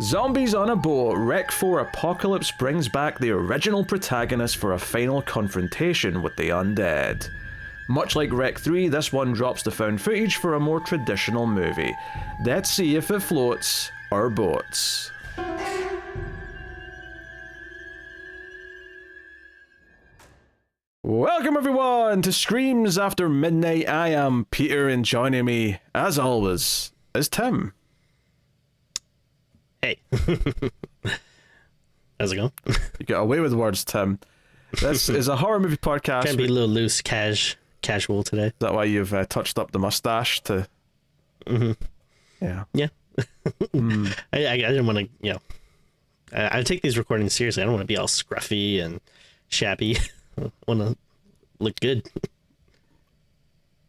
Zombies on a boat, Rec 4 Apocalypse brings back the original protagonist for a final confrontation with the undead. Much like Rec 3, this one drops the found footage for a more traditional movie. Let's see if it floats our boats. Welcome everyone to Screams After Midnight. I am Peter, and joining me, as always, is Tim. Hey. How's it going? You got away with words, Tim. This is a horror movie podcast. Trying to be a little loose, casual today. Is that why you've touched up the mustache to... Mm-hmm. Yeah. Yeah. I didn't want to, I take these recordings seriously. I don't want to be all scruffy and shabby. I want to look good.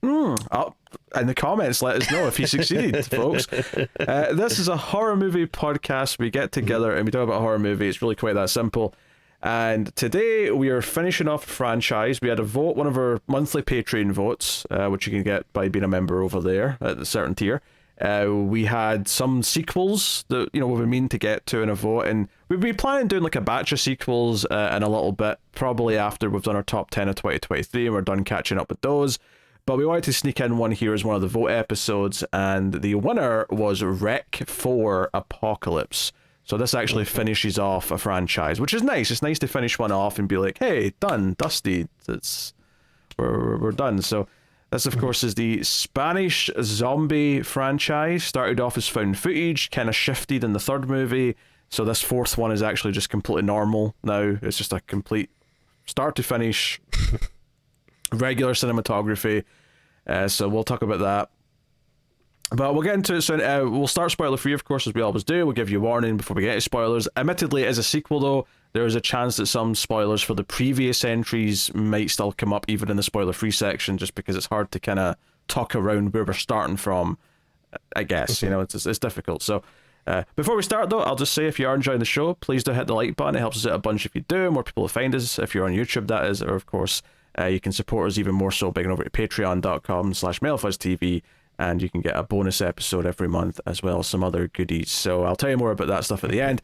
In the comments, let us know if you succeeded, folks. This is a horror movie podcast. We get together and we talk about a horror movie. It's really quite that simple. And today we are finishing off a franchise. We had a vote, one of our monthly Patreon votes, which you can get by being a member over there at a certain tier. We had some sequels that we've been meaning to get to in a vote, and we'd be planning doing like a batch of sequels in a little bit, probably after we've done our top 10 of 2023 and we're done catching up with those. But we wanted to sneak in one here as one of the vote episodes, and the winner was Rec 4 Apocalypse. So this actually finishes off a franchise, which is nice. It's nice to finish one off and be like, hey, done, dusty. We're done. So this, of course, is the Spanish zombie franchise. Started off as found footage, kind of shifted in the third movie. So this fourth one is actually just completely normal now. It's just a complete start to finish regular cinematography. So we'll talk about that. But we'll get into it soon. We'll start spoiler free, of course, as we always do. We'll give you a warning before we get to spoilers. Admittedly, as a sequel, though, there is a chance that some spoilers for the previous entries might still come up, even in the spoiler free section, just because it's hard to kind of talk around where we're starting from, I guess. It's difficult. So before we start, though, I'll just say, if you are enjoying the show, please do hit the like button. It helps us out a bunch if you do. More people will find us if you're on YouTube, that is. Or, of course, you can support us even more so by going over to patreon.com/MailFuzzTV, and you can get a bonus episode every month as well as some other goodies. So I'll tell you more about that stuff at the end.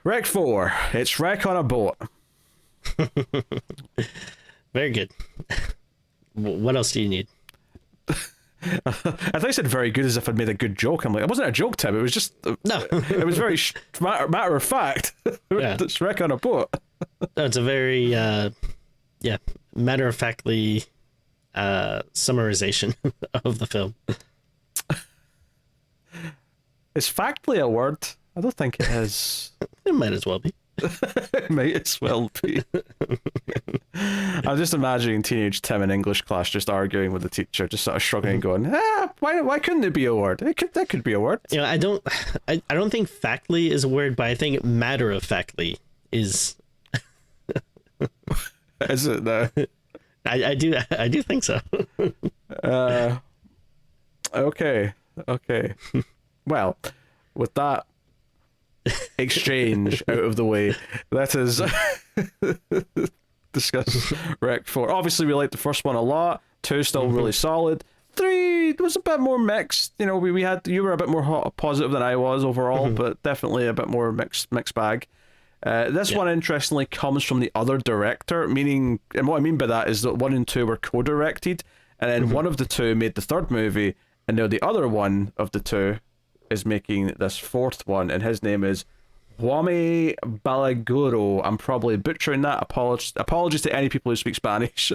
Rec 4. It's Rec on a boat. Very good. What else do you need? I thought you said very good as if I'd made a good joke. I'm like, it wasn't a joke, Tim. It was just... No. It was very matter of fact. Yeah. It's Rec on a boat. That's a very... matter-of-factly summarization of the film. Is factly a word? I don't think it is. It might as well be. It might as well be. I'm just imagining teenage Tim in English class just arguing with the teacher, just sort of shrugging and going, why couldn't it be a word? That could be a word. I don't think factly is a word, but I think matter-of-factly is. Is it though? I do think so. Okay. Well, with that exchange out of the way, let us discuss Rec 4. Obviously, we liked the first one a lot. 2 still really solid. 3 was a bit more mixed. We had, you were a bit more positive than I was overall, but definitely a bit more mixed bag. This one, interestingly, comes from the other director, meaning, and what I mean by that is that 1 and 2 were co-directed, and then one of the two made the third movie, and now the other one of the two is making this fourth one, and his name is Jaume Balagueró. I'm probably butchering that. Apologies to any people who speak Spanish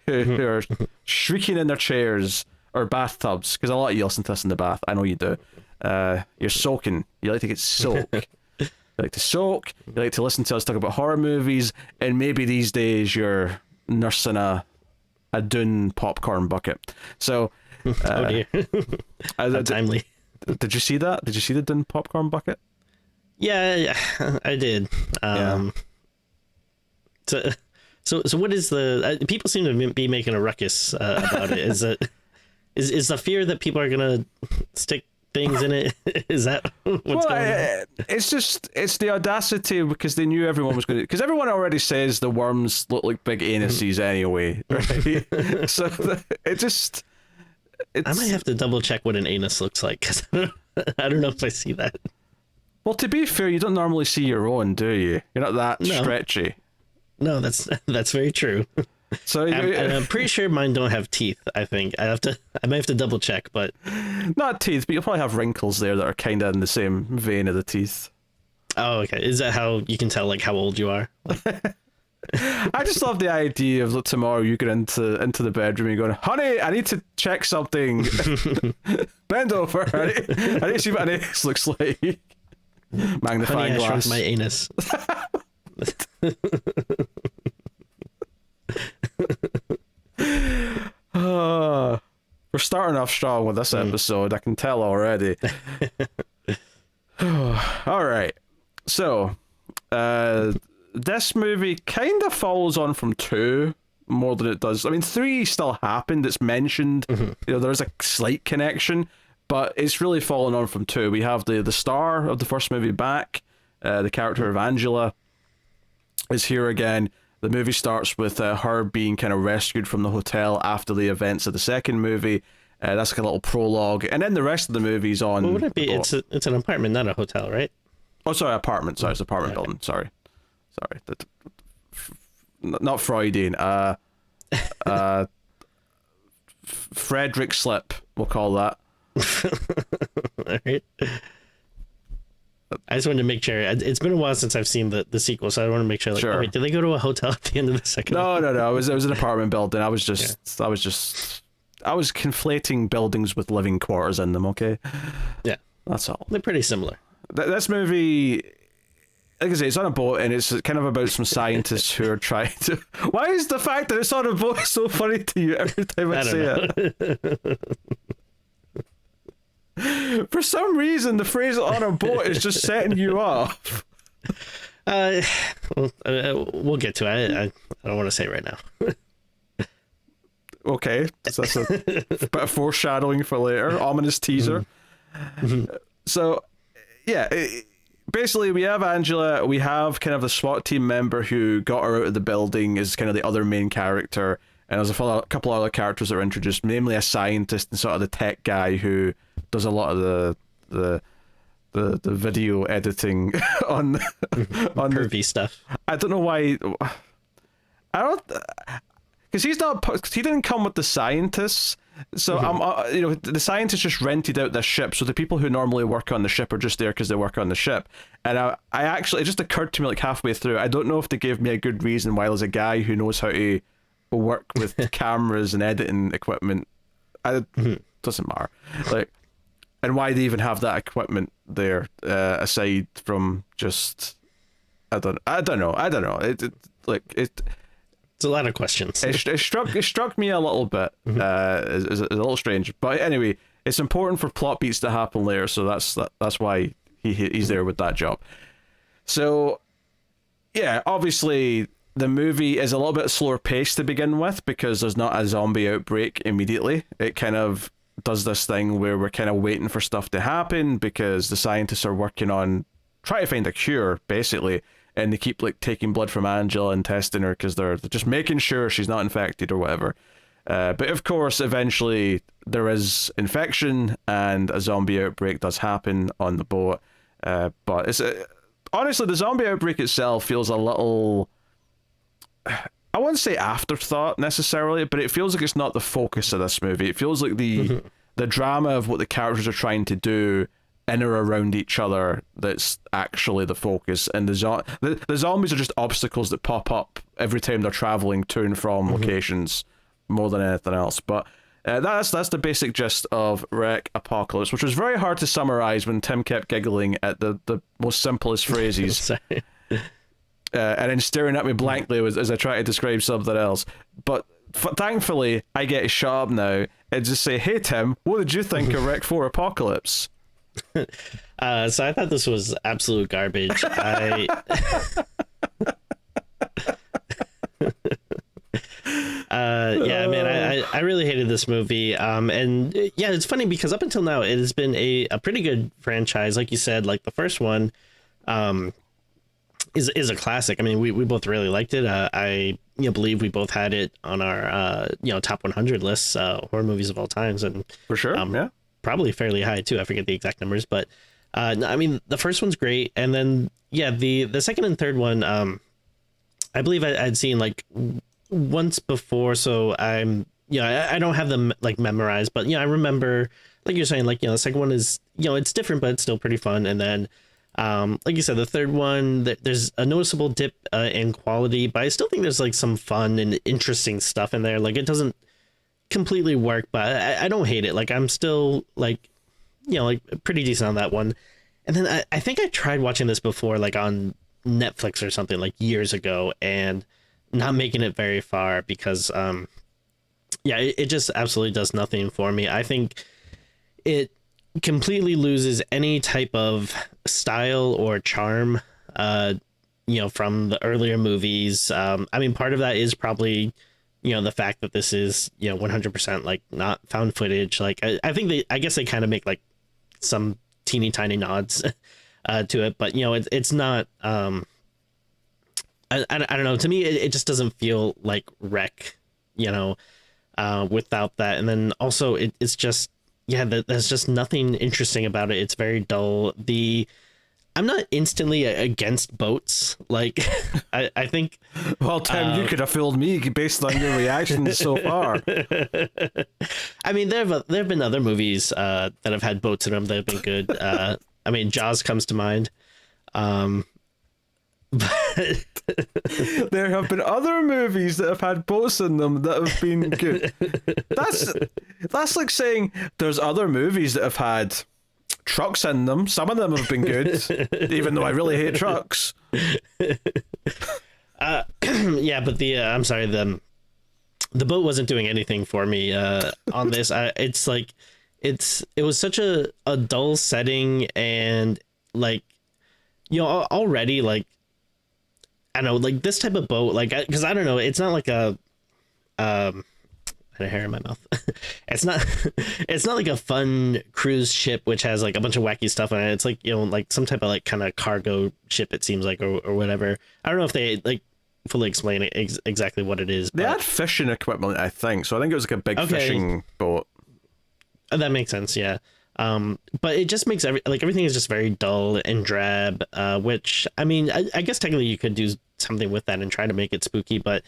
who are shrieking in their chairs or bathtubs, because a lot of you listen to this in the bath. I know you do. You're soaking. You like to get soaked. You like to soak, you like to listen to us talk about horror movies, and maybe these days you're nursing a Dune popcorn bucket. So, oh dear. How timely. Did you see that? Did you see the Dune popcorn bucket? Yeah, I did. So what is the... people seem to be making a ruckus about it. Is the fear that people are going to stick things in it? Is that what's going on? It's the audacity, because they knew everyone was going to, because everyone already says the worms look like big anuses anyway, right? So I might have to double check what an anus looks like, because I don't know if I see that. Well, to be fair, you don't normally see your own, do you? You're not that stretchy. No, that's very true. So I'm pretty sure mine don't have teeth. I think I might have to double check, but not teeth, but you'll probably have wrinkles there that are kind of in the same vein of the teeth. Oh, okay. Is that how you can tell like how old you are? I just love the idea of tomorrow you get into the bedroom and you're going, honey, I need to check something. Bend over. I need to see what an anus looks like. Magnifying honey, I glass. shrunk my anus. We're starting off strong with this episode. I can tell already. All right. So, this movie kind of follows on from 2 more than it does. I mean, 3 still happened. It's mentioned. You know, there's a slight connection, but it's really following on from 2. We have the star of the first movie back. The character of Angela is here again. The movie starts with her being kind of rescued from the hotel after the events of the second movie. That's like a little prologue, and then the rest of the movie's on. What would it be? It's an apartment, not a hotel, right? Oh, sorry, apartment. Sorry, it's an apartment building. Sorry. Not Freudian. Frederick Slip, we'll call that. All right. I just wanted to make sure. It's been a while since I've seen the sequel, so I want to make sure. Like, sure. Oh, wait, did they go to a hotel at the end of the second? No. It was an apartment building. I was conflating buildings with living quarters in them. Okay. Yeah, that's all. They're pretty similar. This movie, like I say, it's on a boat, and it's kind of about some scientists who are trying to. Why is the fact that it's on a boat so funny to you every time I say it? For some reason, the phrase "on a boat" is just setting you off. We'll get to it. I don't want to say it right now. Okay, so that's a bit of foreshadowing for later. Ominous teaser. So, yeah, basically we have Angela. We have kind of the SWAT team member who got her out of the building is kind of the other main character. And there's a couple other characters that are introduced, namely a scientist and sort of the tech guy who does a lot of the video editing on pervy stuff. I don't know why. Because he didn't come with the scientists, so the scientists just rented out this ship. So the people who normally work on the ship are just there because they work on the ship. And I actually, it just occurred to me like halfway through. I don't know if they gave me a good reason why there's a guy who knows how to work with cameras and editing equipment. Doesn't matter, like, and why they even have that equipment there aside from just I don't know. It's a lot of questions. It struck me a little bit. Is a little strange, but anyway, it's important for plot beats to happen later, so that's why he's there with that job. So, yeah, obviously the movie is a little bit slower paced to begin with because there's not a zombie outbreak immediately. It kind of does this thing where we're kind of waiting for stuff to happen because the scientists are working on trying to find a cure, basically. And they keep like taking blood from Angela and testing her because they're just making sure she's not infected or whatever. But of course, eventually there is infection and a zombie outbreak does happen on the boat. But it's honestly, the zombie outbreak itself feels a little, I wouldn't say afterthought necessarily, but it feels like it's not the focus of this movie. It feels like the drama of what the characters are trying to do in or around each other that's actually the focus, and the zombies are just obstacles that pop up every time they're traveling to and from locations more than anything else. But that's the basic gist of Wreck Apocalypse, which was very hard to summarize when Tim kept giggling at the most simplest phrases. Sorry. And then staring at me blankly as I try to describe something else. But thankfully, I get to shut up now and just say, "Hey Tim, what did you think of Wreck 4 Apocalypse?" So I thought this was absolute garbage. Yeah, man, I really hated this movie. And yeah, it's funny because up until now it has been a pretty good franchise. Like you said, like the first one is a classic. I mean, we both really liked it. I believe we both had it on our top 100 lists, horror movies of all times, and for sure, yeah. Probably fairly high too. I forget the exact numbers, but No, I mean, the first one's great, and then the second and third one, I believe I'd seen like once before, so I don't have them like memorized, but I remember, like you're saying, like the second one is it's different, but it's still pretty fun, and then like you said, the third one, there's a noticeable dip in quality, but I still think there's like some fun and interesting stuff in there. Like it doesn't completely work, but I don't hate it. Like I'm still like like pretty decent on that one. And then I think I tried watching this before, like on Netflix or something, like years ago, and not making it very far because it just absolutely does nothing for me. I think it completely loses any type of style or charm from the earlier movies. I mean, part of that is probably the fact that this is 100% like not found footage. Like I think I guess they kind of make like some teeny tiny nods to it, but it's not I don't know, to me it just doesn't feel like Wreck without that. And then also it's just there's just nothing interesting about it. It's very dull. I'm not instantly against boats. Like, I think. Well, Tim, you could have fooled me based on your reactions so far. I mean, there have been other movies that have had boats in them that have been good. I mean, Jaws comes to mind. But there have been other movies that have had boats in them that have been good. That's like saying there's other movies that have had trucks in them. Some of them have been good, even though I really hate trucks. But I'm sorry, the boat wasn't doing anything for me on this. It's like it was such a dull setting, and like already like I don't know, like this type of boat, like because I don't know, it's not like a I had a hair in my mouth. It's not like a fun cruise ship which has like a bunch of wacky stuff on it. It's like like some type of like kind of cargo ship, it seems like, or whatever. I don't know if they like fully explain it exactly what it is. They had fishing equipment, I think, so I think it was like a big fishing boat. That makes sense, yeah. But it just makes everything is just very dull and drab, which I mean, I guess technically you could do something with that and try to make it spooky, but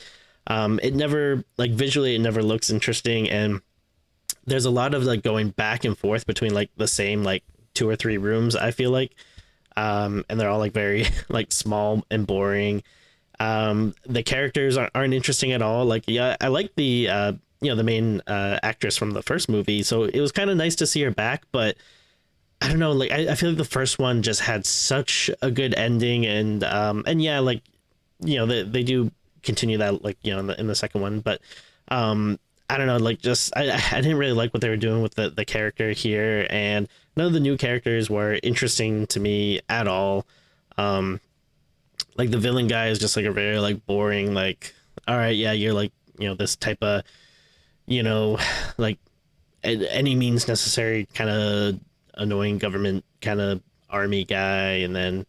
it never, like visually, it never looks interesting, and there's a lot of like going back and forth between like the same like 2 or 3 rooms, I feel like, and they're all like very like small and boring. The characters aren't interesting at all. Like, I like the the main actress from the first movie, so it was kind of nice to see her back, but I don't know, like I feel like the first one just had such a good ending, and like they do continue that, like in the second one, but I don't know, like just I didn't really like what they were doing with the character here, and none of the new characters were interesting to me at all. Like the villain guy is just like a very like boring, like, all right, yeah, you're like this type of like any means necessary kind of annoying government kind of army guy, and then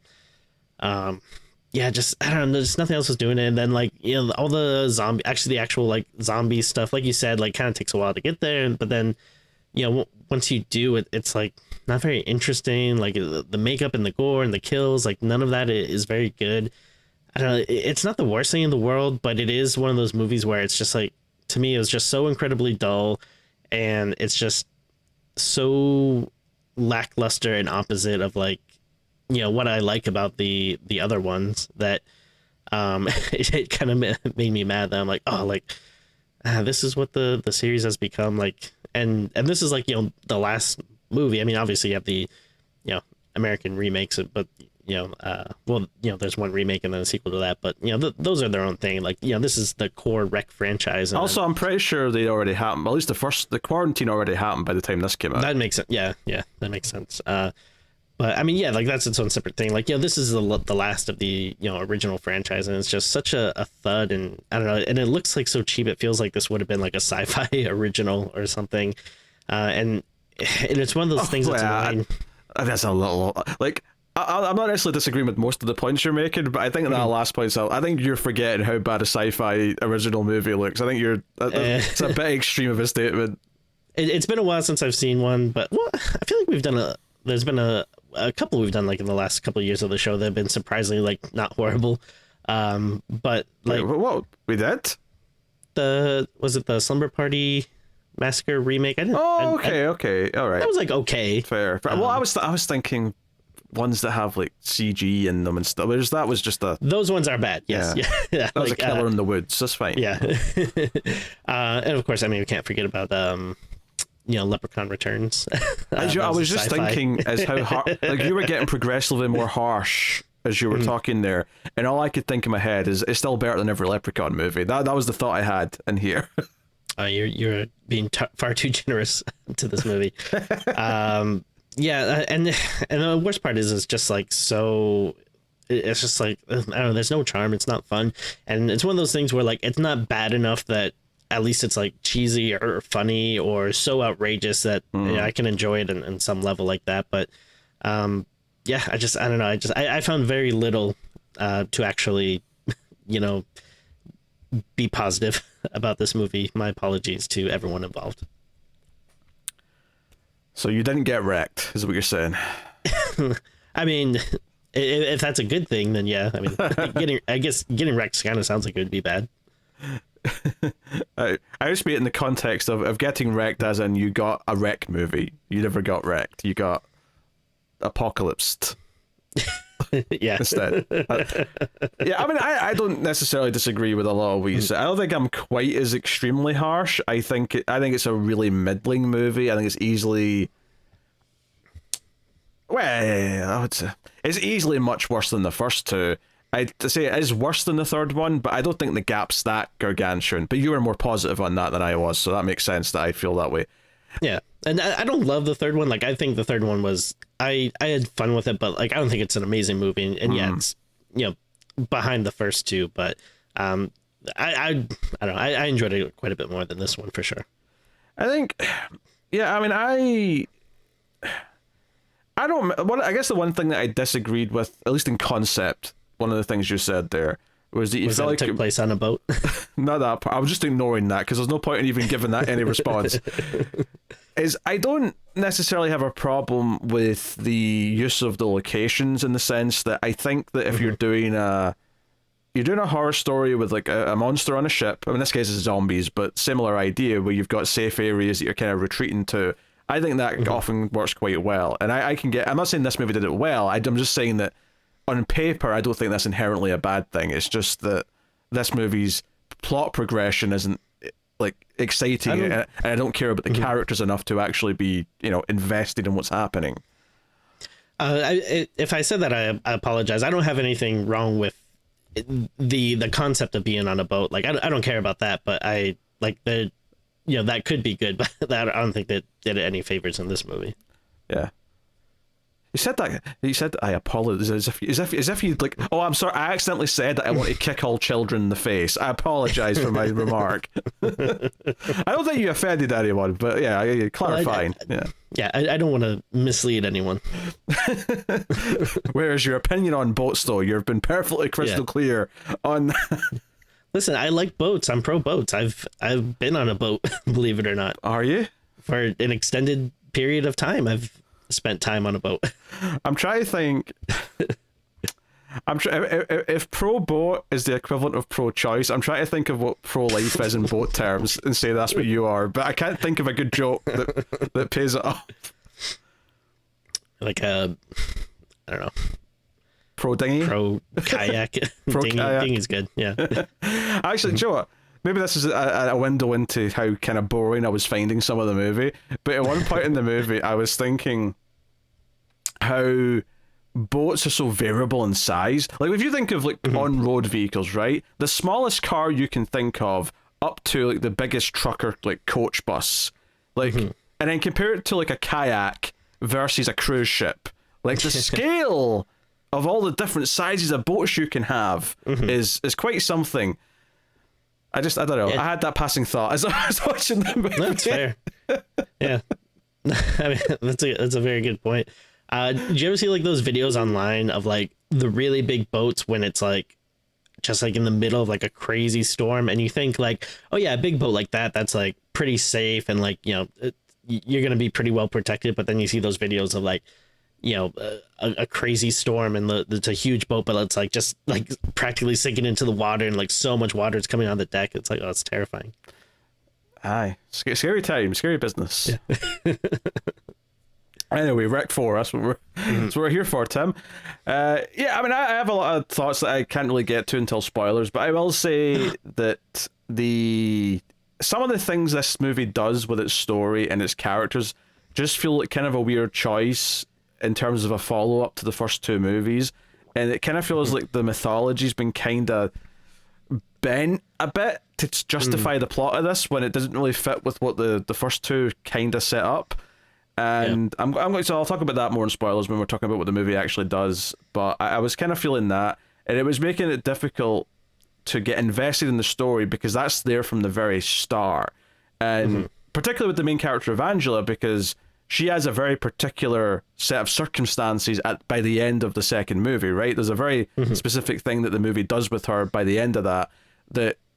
just I don't know, there's nothing else was doing it. And then like all the the actual like zombie stuff, like you said, like kind of takes a while to get there, but then once you do it, it's like not very interesting. Like the makeup and the gore and the kills, like none of that is very good. I don't know, it's not the worst thing in the world, but it is one of those movies where it's just like, to me, it was just so incredibly dull, and it's just so lackluster and opposite of like what I like about the other ones, that it kind of made me mad that I'm like, oh, like this is what the series has become like, and this is like the last movie. I mean, obviously you have the American remakes, but there's one remake and then a sequel to that, but those are their own thing. Like this is the core Wreck franchise. And also, I'm pretty sure they already happened. At least the quarantine already happened by the time this came out. That makes sense. Yeah, that makes sense. But I mean, yeah, like that's its own separate thing. Like this is the last of the original franchise, and it's just such a thud, and I don't know, and it looks like so cheap. It feels like this would have been like a sci-fi original or something, and it's one of those things that's annoying. That's a little like. I'm not necessarily disagreeing with most of the points you're making, but I think that last point, I think you're forgetting how bad a sci-fi original movie looks. I think it's a bit extreme of a statement. It's been a while since I've seen one, but I feel like there's been a a couple we've done like in the last couple of years of the show that have been surprisingly like not horrible. But like, wait, what we did? Was it the Slumber Party Massacre remake? Okay, all right. That was like okay. Fair. Well, I was thinking ones that have like CG in them and stuff. That was just those ones are bad. Yes, yeah. That was like, a killer in the woods. That's fine. Yeah. And of course, I mean, we can't forget about Leprechaun Returns. I was just thinking as how hard, like you were getting progressively more harsh as you were talking there, and all I could think in my head is it's still better than every Leprechaun movie. That was the thought I had in here. You're being far too generous to this movie. Yeah, and the worst part is it's just like so. It's just like I don't know. There's no charm. It's not fun, and it's one of those things where like it's not bad enough that at least it's like cheesy or funny or so outrageous that I can enjoy it in some level like that. But I don't know. I found very little to actually be positive about this movie. My apologies to everyone involved. So you didn't get wrecked, is what you're saying? I mean, if that's a good thing, then yeah. I mean, getting wrecked kind of sounds like it would be bad. I just mean it in the context of getting wrecked, as in you got a wreck movie. You never got wrecked. You got apocalypsed. Yeah. Instead. Yeah, I mean, I don't necessarily disagree with a lot of what you say. I don't think I'm quite as extremely harsh. I think it's a really middling movie. I think it's easily... Well, I would say it's easily much worse than the first two. I'd say it is worse than the third one, but I don't think the gap's that gargantuan. But you were more positive on that than I was, so that makes sense that I feel that way. Yeah, and I don't love the third one. Like, I think the third one was... I had fun with it, but like I don't think it's an amazing movie. And yeah, it's behind the first two, but I don't know. I enjoyed it quite a bit more than this one for sure. I think, yeah. I mean, I don't. I guess the one thing that I disagreed with, at least in concept, one of the things you said there was that you felt like it took place on a boat. Not that part. I was just ignoring that because there's no point in even giving that any response. I don't necessarily have a problem with the use of the locations, in the sense that I think that if you're doing a horror story with like a monster on a ship, I mean, in this case it's zombies, but similar idea where you've got safe areas that you're kind of retreating to, I think that often works quite well. And I'm not saying this movie did it well, I'm just saying that on paper I don't think that's inherently a bad thing. It's just that this movie's plot progression isn't like exciting, and I don't care about the characters enough to actually be invested in what's happening. If I said that, I apologize. I don't have anything wrong with the concept of being on a boat. Like, I don't care about that, but I like that could be good, but I don't think that did it any favors in this movie. Yeah. You said that. You said I apologize as if you like. Oh, I'm sorry. I accidentally said that I want to kick all children in the face. I apologize for my remark. I don't think you offended anyone, but yeah, clarifying. I don't want to mislead anyone. Whereas your opinion on boats, though, you've been perfectly crystal clear on. Listen, I like boats. I'm pro boats. I've been on a boat, believe it or not. Are you? For an extended period of time, I've spent time on a boat. I'm trying to think. If pro boat is the equivalent of pro choice, I'm trying to think of what pro life is in boat terms and say that's what you are, but I can't think of a good joke that pays it off. Like I don't know. Pro dinghy? Pro kayak. Pro kayak. Dinghy's good, yeah. Actually, Joe, what? Maybe this is a window into how kind of boring I was finding some of the movie. But at one point in the movie, I was thinking how boats are so variable in size. Like, if you think of like on-road vehicles, right? The smallest car you can think of up to like the biggest truck or like coach bus. Like, and then compare it to like a kayak versus a cruise ship. Like, the scale of all the different sizes of boats you can have is quite something. I don't know. I had that passing thought as I was watching the movie. That's fair. Yeah. I mean, that's a very good point. Did you ever see like those videos online of like the really big boats when it's like just like in the middle of like a crazy storm, and you think like, oh yeah, a big boat like that's like pretty safe and like, you're going to be pretty well protected. But then you see those videos of like, a crazy storm and it's a huge boat, but it's like just like practically sinking into the water, and like so much water is coming on the deck. It's like, oh, it's terrifying. Aye, scary time, scary business. Yeah. Anyway, Rec 4, that's what we're here for, Tim. Yeah, I mean, I have a lot of thoughts that I can't really get to until spoilers, but I will say that some of the things this movie does with its story and its characters just feel like kind of a weird choice in terms of a follow-up to the first two movies, and it kind of feels like the mythology's been kind of bent a bit to justify the plot of this when it doesn't really fit with what the first two kind of set up. And I'm going to, I'll talk about that more in spoilers when we're talking about what the movie actually does, but I was kind of feeling that, and it was making it difficult to get invested in the story because that's there from the very start, and particularly with the main character of Angela, because she has a very particular set of circumstances by the end of the second movie, right? There's a very specific thing that the movie does with her by the end of that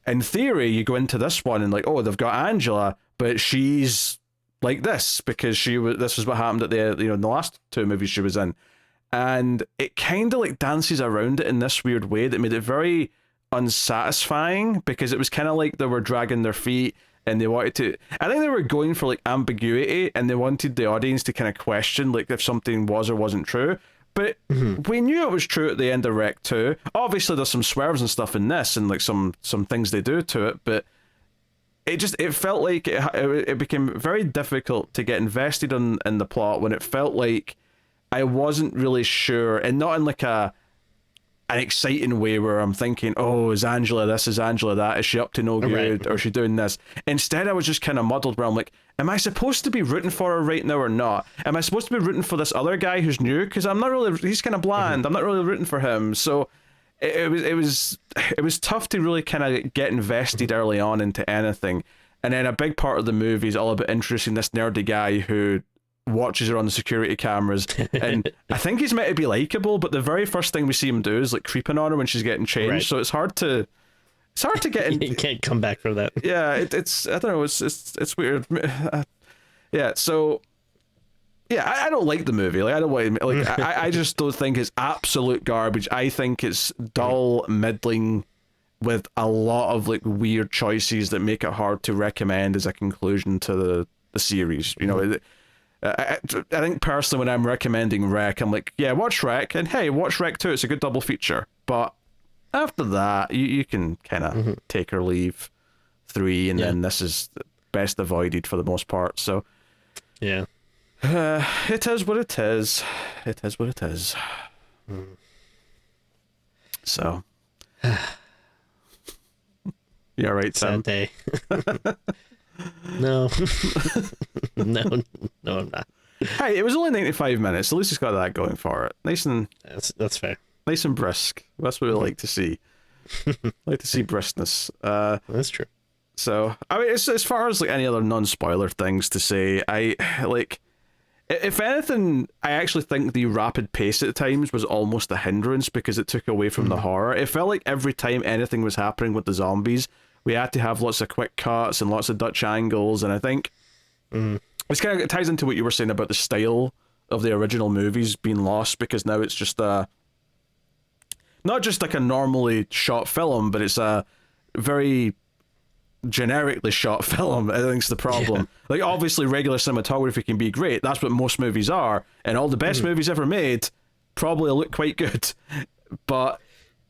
in theory you go into this one and like, oh, they've got Angela, but she's like this because this was what happened at in the last two movies she was in, and it kind of like dances around it in this weird way that made it very unsatisfying, because it was kind of like they were dragging their feet and they wanted to, I think they were going for like ambiguity, and they wanted the audience to kind of question like if something was or wasn't true, but we knew it was true at the end of Rec 2. Obviously there's some swerves and stuff in this and like some things they do to it, but it felt like it became very difficult to get invested in the plot when it felt like I wasn't really sure, and not in like an exciting way where I'm thinking, oh, is Angela this, is Angela that, is she up to no good, or is she doing this? Instead I was just kind of muddled where I'm like, am I supposed to be rooting for her right now or not? Am I supposed to be rooting for this other guy who's new? Because I'm not really, he's kind of bland, I'm not really rooting for him. So it was tough to really kind of get invested early on into anything. And then a big part of the movie is all about introducing this nerdy guy who watches her on the security cameras, and I think he's meant to be likable, but the very first thing we see him do is like creeping on her when she's getting changed. So it's hard to get in. You can't come back from that. Yeah, it's I don't know, it's weird. Yeah, so yeah, I don't like the movie. Like I don't want like I just don't think it's absolute garbage. I think it's dull, middling, with a lot of like weird choices that make it hard to recommend as a conclusion to the series. You know, I think personally when I'm recommending Rec, I'm like, yeah, watch Rec, and hey, watch Rec 2. It's a good double feature. But after that, you can kind of take or leave 3, and then this is best avoided for the most part. So yeah, it is what it is. It is what it is. So you're right, Sam. Sad day. No. no, I'm not. Hey, it was only 95 minutes. At least it's got that going for it. Nice and that's fair. Nice and brisk. That's what we like to see. Like to see briskness. That's true. So, I mean, as far as like any other non-spoiler things to say, I like. If anything, I actually think the rapid pace at times was almost a hindrance because it took away from the horror. It felt like every time anything was happening with the zombies, we had to have lots of quick cuts and lots of Dutch angles, and I think it's kind of, it ties into what you were saying about the style of the original movies being lost, because now it's just not just like a normally shot film, but it's a very generically shot film. I think's the problem. Like obviously regular cinematography can be great, that's what most movies are, and all the best movies ever made probably look quite good, but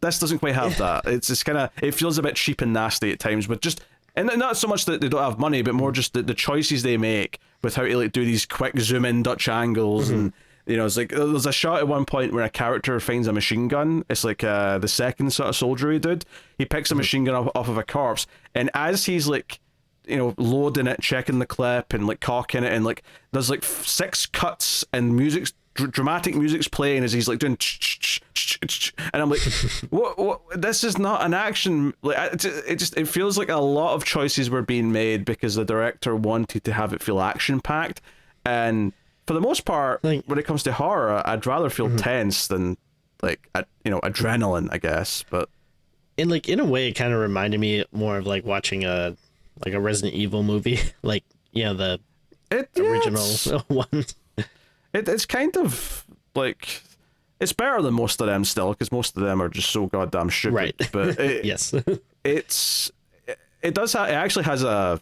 this doesn't quite have that. It's kind of, it feels a bit cheap and nasty at times, with just, and not so much that they don't have money, but more just the choices they make with how to like do these quick zoom in Dutch angles. And you know, it's like there's a shot at one point where a character finds a machine gun. It's like the second sort of soldiery dude. He picks a machine gun off of a corpse, and as he's like, you know, loading it, checking the clip, and like cocking it, and like there's like 6 cuts and music's dramatic music's playing as he's like doing and I'm like, what this is not an action, like it feels like a lot of choices were being made because the director wanted to have it feel action packed, and for the most part, like, when it comes to horror, I'd rather feel tense than like adrenaline, I guess. But in a way, it kind of reminded me more of like watching a Resident Evil movie, like the original one. It's kind of like, it's better than most of them still, because most of them are just so goddamn stupid. Right. But yes. It actually has a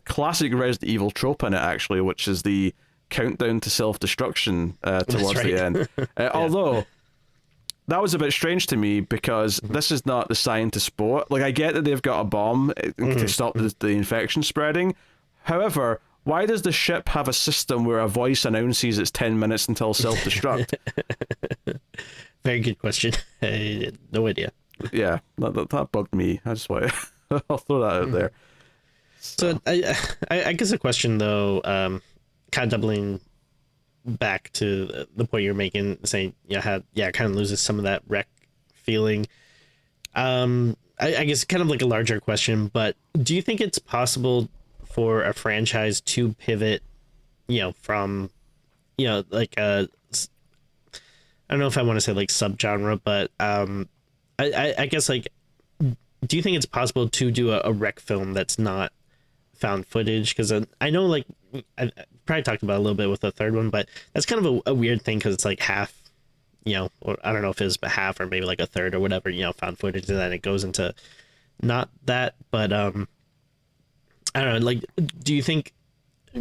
classic Resident Evil trope in it, actually, which is the countdown to self-destruction towards the end. Although that was a bit strange to me, because this is not the scientist boat. Like, I get that they've got a bomb to stop the infection spreading. However, why does the ship have a system where a voice announces it's 10 minutes until self-destruct? Very good question. No idea. Yeah, that bugged me. I just want I'll throw that out there. So I guess a question, though, kind of doubling back to the point you're making, saying it kind of loses some of that wreck feeling. I guess kind of like a larger question, but do you think it's possible for a franchise to pivot, from, like I don't know if I want to say like subgenre, but I guess, like, do you think it's possible to do a wreck film that's not found footage? Because I know, like, I probably talked about it a little bit with the third one, but that's kind of a weird thing, because it's like half, or I don't know if it was half or maybe like a third or whatever, found footage, and then it goes into not that. But I don't know, like, do you think,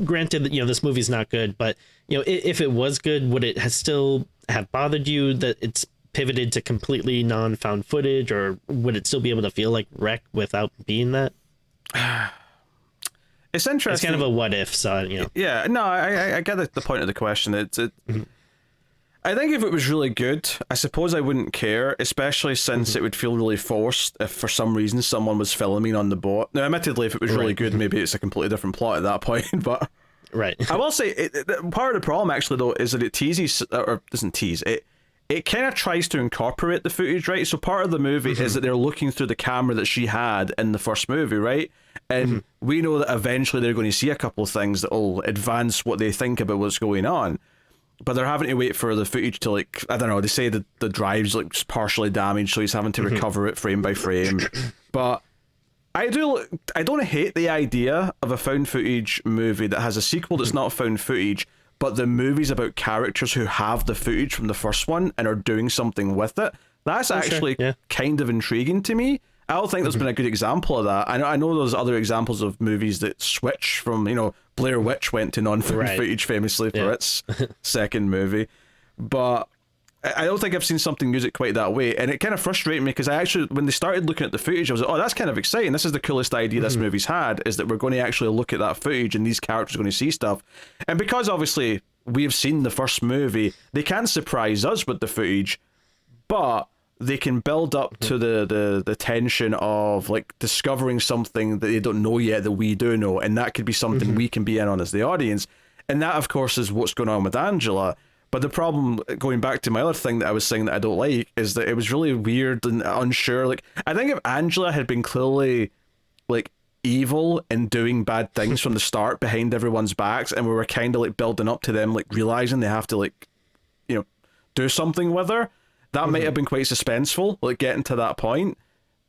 granted that this movie's not good, but if it was good, would it still have bothered you that it's pivoted to completely non-found footage, or would it still be able to feel like wreck without being that? It's interesting. It's kind of a what if, so Yeah, no, I get the point of the question. I think if it was really good, I suppose I wouldn't care, especially since it would feel really forced if for some reason someone was filming on the boat. Now, admittedly, if it was really good, maybe it's a completely different plot at that point, but right. I will say, part of the problem, actually, though, is that it teases, or doesn't tease, it kind of tries to incorporate the footage, right? So part of the movie is that they're looking through the camera that she had in the first movie, right? And we know that eventually they're going to see a couple of things that will advance what they think about what's going on. But they're having to wait for the footage to, like, I don't know, they say that the drive's, like, partially damaged, so he's having to recover it frame by frame. But I don't hate the idea of a found footage movie that has a sequel that's not found footage, but the movie's about characters who have the footage from the first one and are doing something with it. That's actually kind of intriguing to me. I don't think there's been a good example of that. I know there's other examples of movies that switch from, Blair Witch went to non-found footage famously for its second movie. But I don't think I've seen something use it quite that way. And it kind of frustrated me, because I actually, when they started looking at the footage, I was like, oh, that's kind of exciting. This is the coolest idea this movie's had, is that we're going to actually look at that footage and these characters are going to see stuff. And because obviously we've seen the first movie, they can surprise us with the footage, but they can build up to the tension of, like, discovering something that they don't know yet that we do know, and that could be something we can be in on as the audience. And that, of course, is what's going on with Angela. But the problem, going back to my other thing that I was saying that I don't like, is that it was really weird and unsure. Like, I think if Angela had been clearly, like, evil and doing bad things from the start behind everyone's backs, and we were kind of, like, building up to them, like, realizing they have to, like, do something with her, that might have been quite suspenseful, like, getting to that point.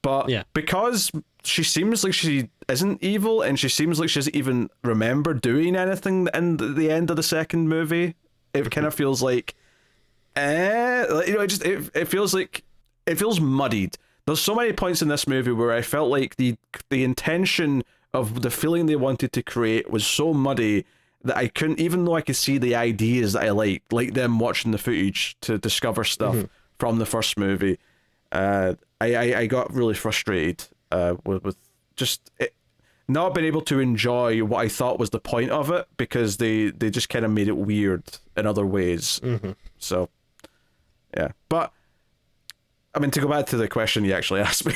But because she seems like she isn't evil, and she seems like she doesn't even remember doing anything in the end of the second movie, it kind of feels like, it feels like, it feels muddied. There's so many points in this movie where I felt like the intention of the feeling they wanted to create was so muddy that I couldn't, even though I could see the ideas that I liked, like them watching the footage to discover stuff from the first movie. I got really frustrated with just not being able to enjoy what I thought was the point of it, because they just kind of made it weird in other ways. So, yeah. But, I mean, to go back to the question you actually asked me,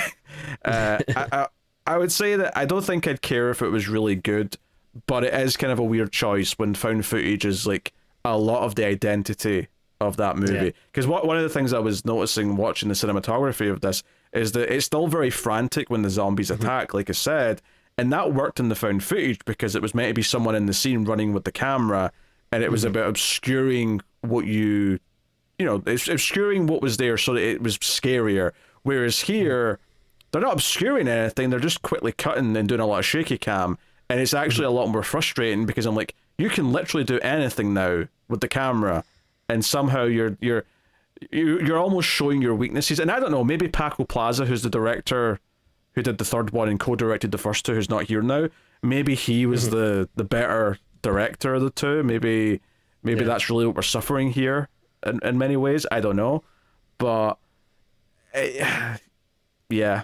I would say that I don't think I'd care if it was really good, but it is kind of a weird choice when found footage is, like, a lot of the identity of that movie. Because one of the things I was noticing watching the cinematography of this is that it's still very frantic when the zombies attack, like I said, and that worked in the found footage because it was meant to be someone in the scene running with the camera, and it was about obscuring what it's obscuring what was there so that it was scarier. Whereas here, they're not obscuring anything, they're just quickly cutting and doing a lot of shaky cam, and it's actually a lot more frustrating, because I'm like, you can literally do anything now with the camera, and somehow you're almost showing your weaknesses. And I don't know, maybe Paco Plaza, who's the director who did the third one and co-directed the first two, who's not here now, maybe he was the better director of the two. Maybe that's really what we're suffering here in many ways. I don't know, but yeah.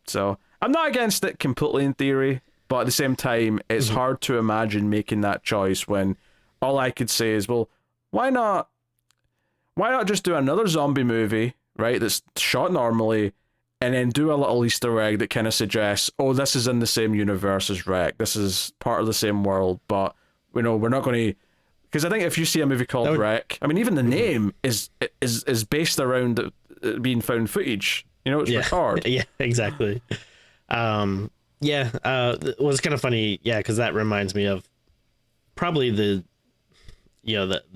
So I'm not against it completely in theory, but at the same time, it's hard to imagine making that choice when all I could say is, well, why not just do another zombie movie, right, that's shot normally, and then do a little Easter egg that kind of suggests, oh, this is in the same universe as Wreck, this is part of the same world, but we're not going to... Because I think if you see a movie called Wreck, I mean, even the name is based around it being found footage. It's record. Yeah, exactly. It was kind of funny, because that reminds me of probably the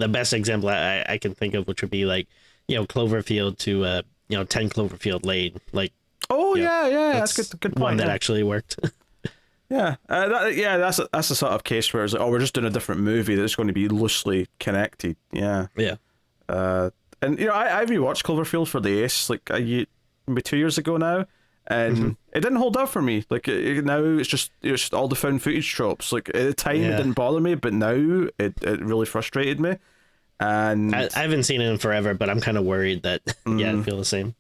best example I can think of, which would be like, Cloverfield to 10 Cloverfield Lane. Like, that's good point. One that actually worked. That's a sort of case where it's like, oh, we're just doing a different movie that's going to be loosely connected. And I rewatched Cloverfield for the Ace like maybe 2 years ago now, and it didn't hold up for me. Like now it's just all the found footage tropes. Like at the time it didn't bother me, but now it really frustrated me. And I haven't seen it in forever, but I'm kind of worried that I feel the same.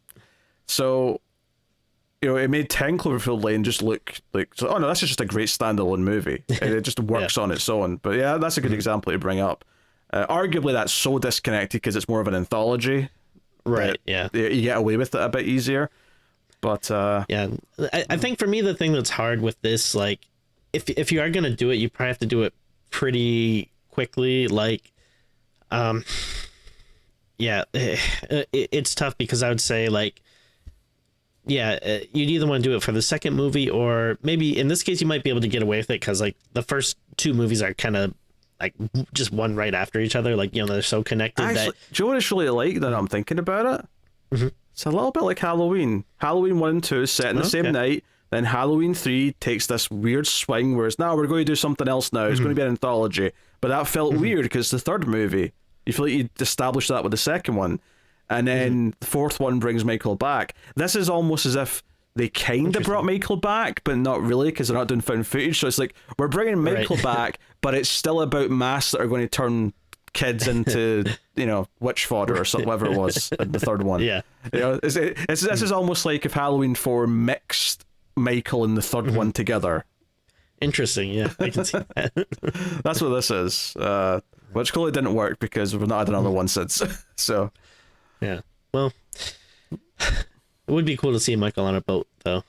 So it made 10 Cloverfield Lane just look like, so, oh no, this is just a great standalone movie. It just works on its own. But yeah, that's a good example to bring up. Arguably that's so disconnected because it's more of an anthology. Right, you get away with it a bit easier. But I think for me the thing that's hard with this, like, if you are going to do it, you probably have to do it pretty quickly. Like, it's tough because I would say, like, you'd either want to do it for the second movie, or maybe in this case you might be able to get away with it because like the first two movies are kind of like just one right after each other, like, they're so connected. Actually, do you know what it's really like that I'm thinking about it? It's a little bit like Halloween 1 and 2 is set in the same night, then Halloween 3 takes this weird swing where it's, now we're going to do something else now, it's going to be an anthology, but that felt weird because the third movie, you feel like you'd established that with the second one. And then the fourth one brings Michael back. This is almost as if they kind of brought Michael back, but not really, because they're not doing found footage. So it's like, we're bringing Michael back, but it's still about masks that are going to turn kids into, witch fodder or something, whatever it was, in the third one. This is almost like if Halloween 4 mixed Michael and the third one together. Interesting, I can see that. That's what this is. Which clearly didn't work because we've not had another one since. So... Yeah, well, it would be cool to see Michael on a boat, though.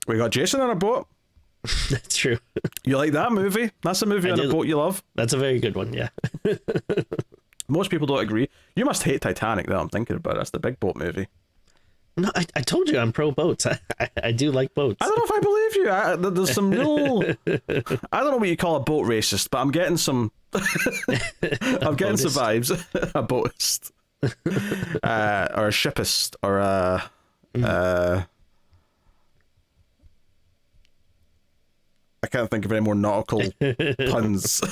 We got Jason on a boat. That's true. You like that movie? That's a movie on a boat you love? That's a very good one, yeah. Most people don't agree. You must hate Titanic, though. I'm thinking about it. That's the big boat movie. No, I told you I'm pro boats. I do like boats. I don't know if I believe you. There's some real... I don't know what you call a boat racist, but I'm getting some... I'm getting some vibes. A boatist. Or a shipist, or a I can't think of any more nautical puns.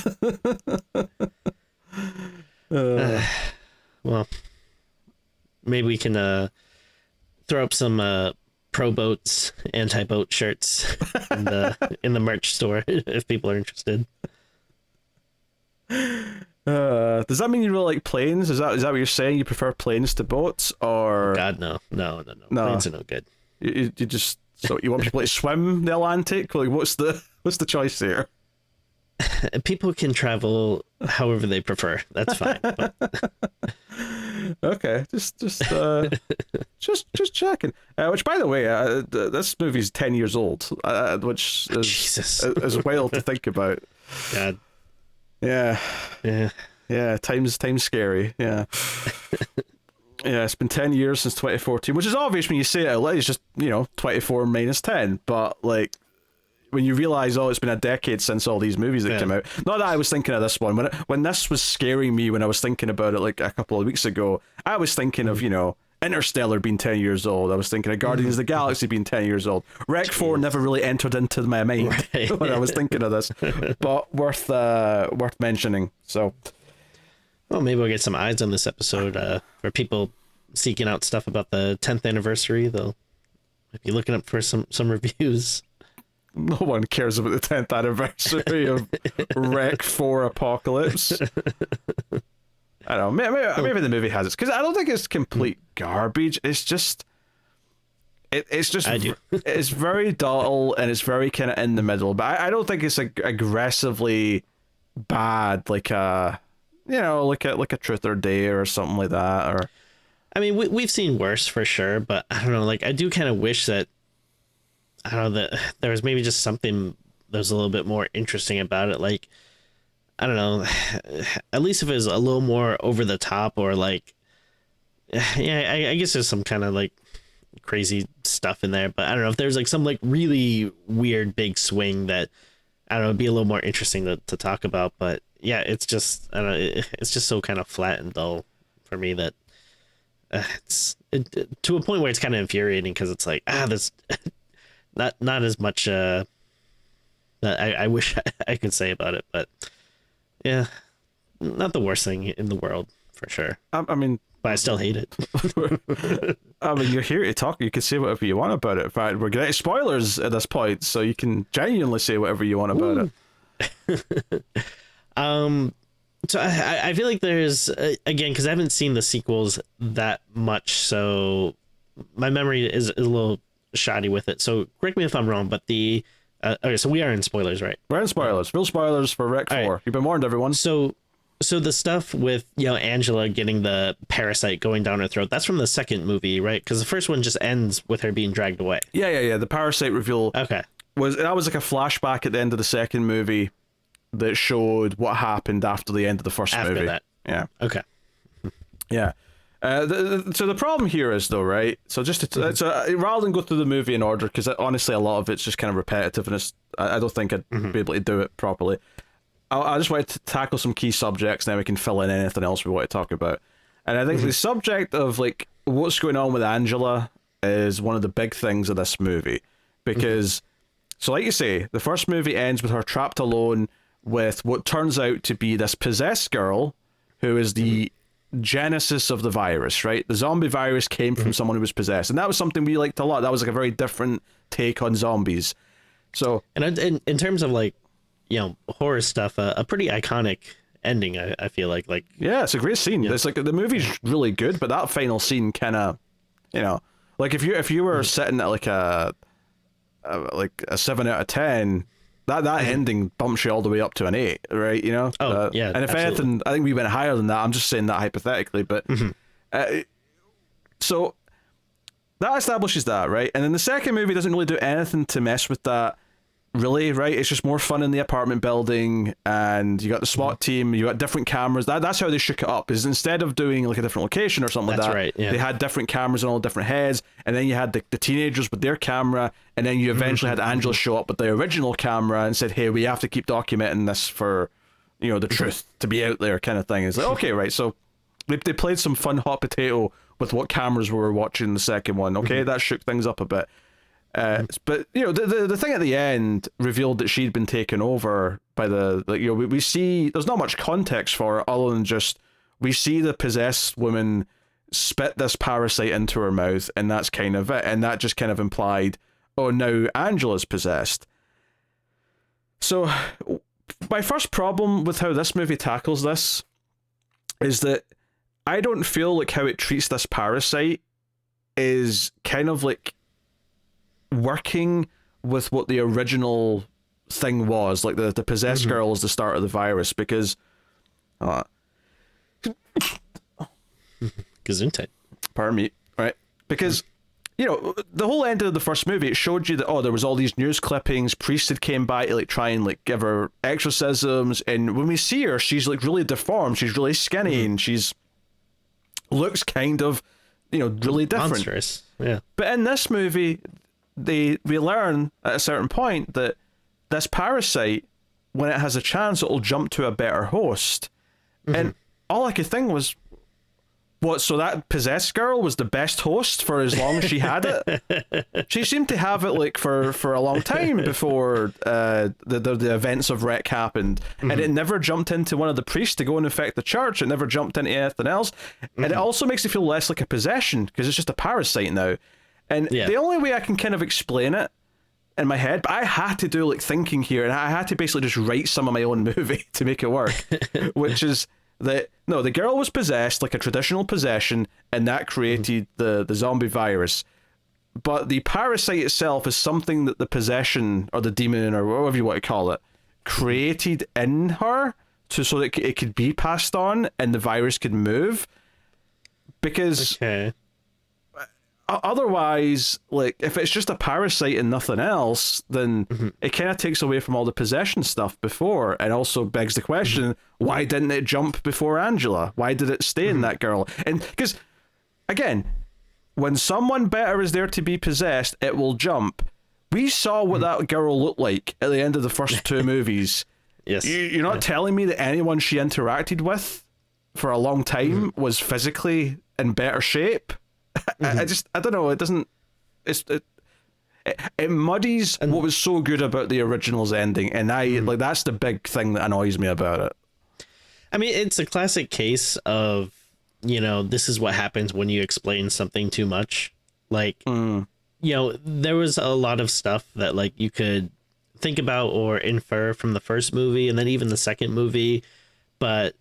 Well, maybe we can throw up some pro boats, anti-boat shirts in the merch store if people are interested. Does that mean you really like planes? Is that what you're saying? You prefer planes to boats, or? Oh God, no. Planes are no good. You just, so you want people to swim the Atlantic? Like, what's the choice here? People can travel however they prefer. That's fine. But... Okay, just checking. Which, by the way, this movie's 10 years old, which is wild to think about. God. Yeah. Time's scary. Yeah. It's been 10 years since 2014, which is obvious when you say it out loud. It's just 24 minus 10, but like when you realize, it's been a decade since all these movies that came out. Not that I was thinking of this one when this was scaring me, when I was thinking about it like a couple of weeks ago. I was thinking of Interstellar being 10 years old. I was thinking of Guardians of the Galaxy being 10 years old. Rec 4 never really entered into my mind when I was thinking of this, but worth mentioning. So Well, maybe we'll get some eyes on this episode for people seeking out stuff about the 10th anniversary. They'll be looking up for some reviews. No one cares about the 10th anniversary of Rec 4 Apocalypse. I don't know. Maybe the movie has it, because I don't think it's complete garbage. It's just, it's just, it's very dull and it's very kind of in the middle. But I don't think it's aggressively bad, like a Truth or Dare or something like that. Or, I mean, we've seen worse for sure, but I don't know. Like, I do kind of wish that, I don't know, that there was maybe just something that was a little bit more interesting about it. Like, I don't know, at least if it was a little more over the top, or like, yeah, I guess there's some kind of like crazy stuff in there, but I don't know if there's like some like really weird big swing that, I don't know, it'd be a little more interesting to talk about. But yeah, it's just, I don't know, it's just so kind of flat and dull for me that it's to a point where it's kind of infuriating, because it's like, this not as much that I wish I could say about it. But yeah, not the worst thing in the world for sure. I mean, but I still hate it. I mean, you're here to talk. You can say whatever you want about it. In fact, we're getting spoilers at this point, so you can genuinely say whatever you want about it. So I feel like there's again, because I haven't seen the sequels that much, so my memory is a little shoddy with it. So correct me if I'm wrong, but the okay, so we are in spoilers, right? We're in spoilers. Real spoilers for Rec 4. Right. You've been warned, everyone. So the stuff with, Angela getting the parasite going down her throat, that's from the second movie, right? Because the first one just ends with her being dragged away. Yeah. The parasite reveal. Okay. Was like a flashback at the end of the second movie that showed what happened after the end of the first movie. After that. Yeah. Okay. Yeah. So the problem here is, though, right? So just to, rather than go through the movie in order, because honestly a lot of it's just kind of repetitive, and I don't think I'd be able to do it properly. I just wanted to tackle some key subjects, and then we can fill in anything else we want to talk about. And I think the subject of like what's going on with Angela is one of the big things of this movie, because so like you say, the first movie ends with her trapped alone with what turns out to be this possessed girl who is the genesis of the virus, right? The zombie virus came from someone who was possessed, and that was something we liked a lot. That was like a very different take on zombies. So, and in terms of like, horror stuff, a pretty iconic ending. I feel like yeah, it's a great scene. It's like the movie's really good, but that final scene kind of, like if you were sitting at like a 7 out of 10. That ending bumps you all the way up to an 8, right? Oh, yeah. And if absolutely. anything, I think we went higher than that. I'm just saying that hypothetically, but so that establishes that, right? And then the second movie doesn't really do anything to mess with that, really, right? It's just more fun in the apartment building, and you got the SWAT team, you got different cameras. That's how they shook it up. Is instead of doing like a different location or something like that, right, yeah. They had different cameras on all different heads, and then you had the teenagers with their camera, and then you eventually had Angela show up with the original camera and said, "Hey, we have to keep documenting this for, the truth to be out there," kind of thing. It's like, okay, right, so they played some fun hot potato with what cameras we were watching in the second one. Okay, that shook things up a bit. But the thing at the end revealed that she'd been taken over by we see there's not much context for it other than just we see the possessed woman spit this parasite into her mouth, and that's kind of it, and that just kind of implied, oh, now Angela's possessed. So my first problem with how this movie tackles this is that I don't feel like how it treats this parasite is kind of like working with what the original thing was, like the possessed girl is the start of the virus, because Gesundheit. Pardon me, right? Because the whole end of the first movie, it showed you that there was all these news clippings, priests had came by to like try and like give her exorcisms, and when we see her, she's like really deformed, she's really skinny, and she's looks kind of really different, monstrous. Yeah. But in this movie, we learn at a certain point that this parasite, when it has a chance, it'll jump to a better host. And all I could think was, What, so that possessed girl was the best host for as long as she had it? She seemed to have it like for a long time before the events of Wreck happened. And it never jumped into one of the priests to go and infect the church. It never jumped into anything else. And it also makes it feel less like a possession because it's just a parasite now. And the only way I can kind of explain it in my head, but I had to do like thinking here, and I had to basically just write some of my own movie to make it work, which is that no, the girl was possessed like a traditional possession, and that created the zombie virus. But the parasite itself is something that the possession or the demon or whatever you want to call it created in her so that it could be passed on and the virus could move. Because otherwise, like, if it's just a parasite and nothing else, then it kind of takes away from all the possession stuff before, and also begs the question, why didn't it jump before Angela? Why did it stay in that girl? And because, again, when someone better is there to be possessed, it will jump. We saw what that girl looked like at the end of the first two movies. Yes. You're not telling me that anyone she interacted with for a long time was physically in better shape? I don't know. It doesn't. It muddies what was so good about the original's ending, and like that's the big thing that annoys me about it. I mean, it's a classic case of, this is what happens when you explain something too much. Like, there was a lot of stuff that like you could think about or infer from the first movie, and then even the second movie, but.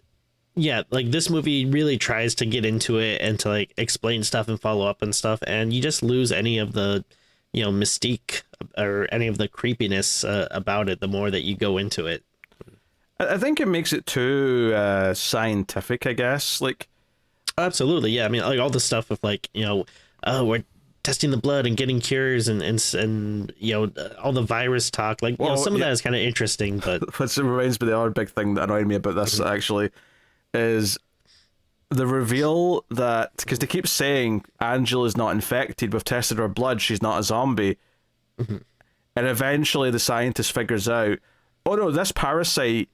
Yeah, like this movie really tries to get into it and to like explain stuff and follow up and stuff, and you just lose any of the, mystique or any of the creepiness about it the more that you go into it. I think it makes it too scientific, I guess. Like, absolutely, yeah. I mean, like all the stuff with like we're testing the blood and getting cures and all the virus talk. Like, some of that is kind of interesting, but it reminds me the other big thing that annoyed me about this actually. Is the reveal that, because they keep saying Angela's not infected, we've tested her blood, she's not a zombie, and eventually the scientist figures out, oh no, this parasite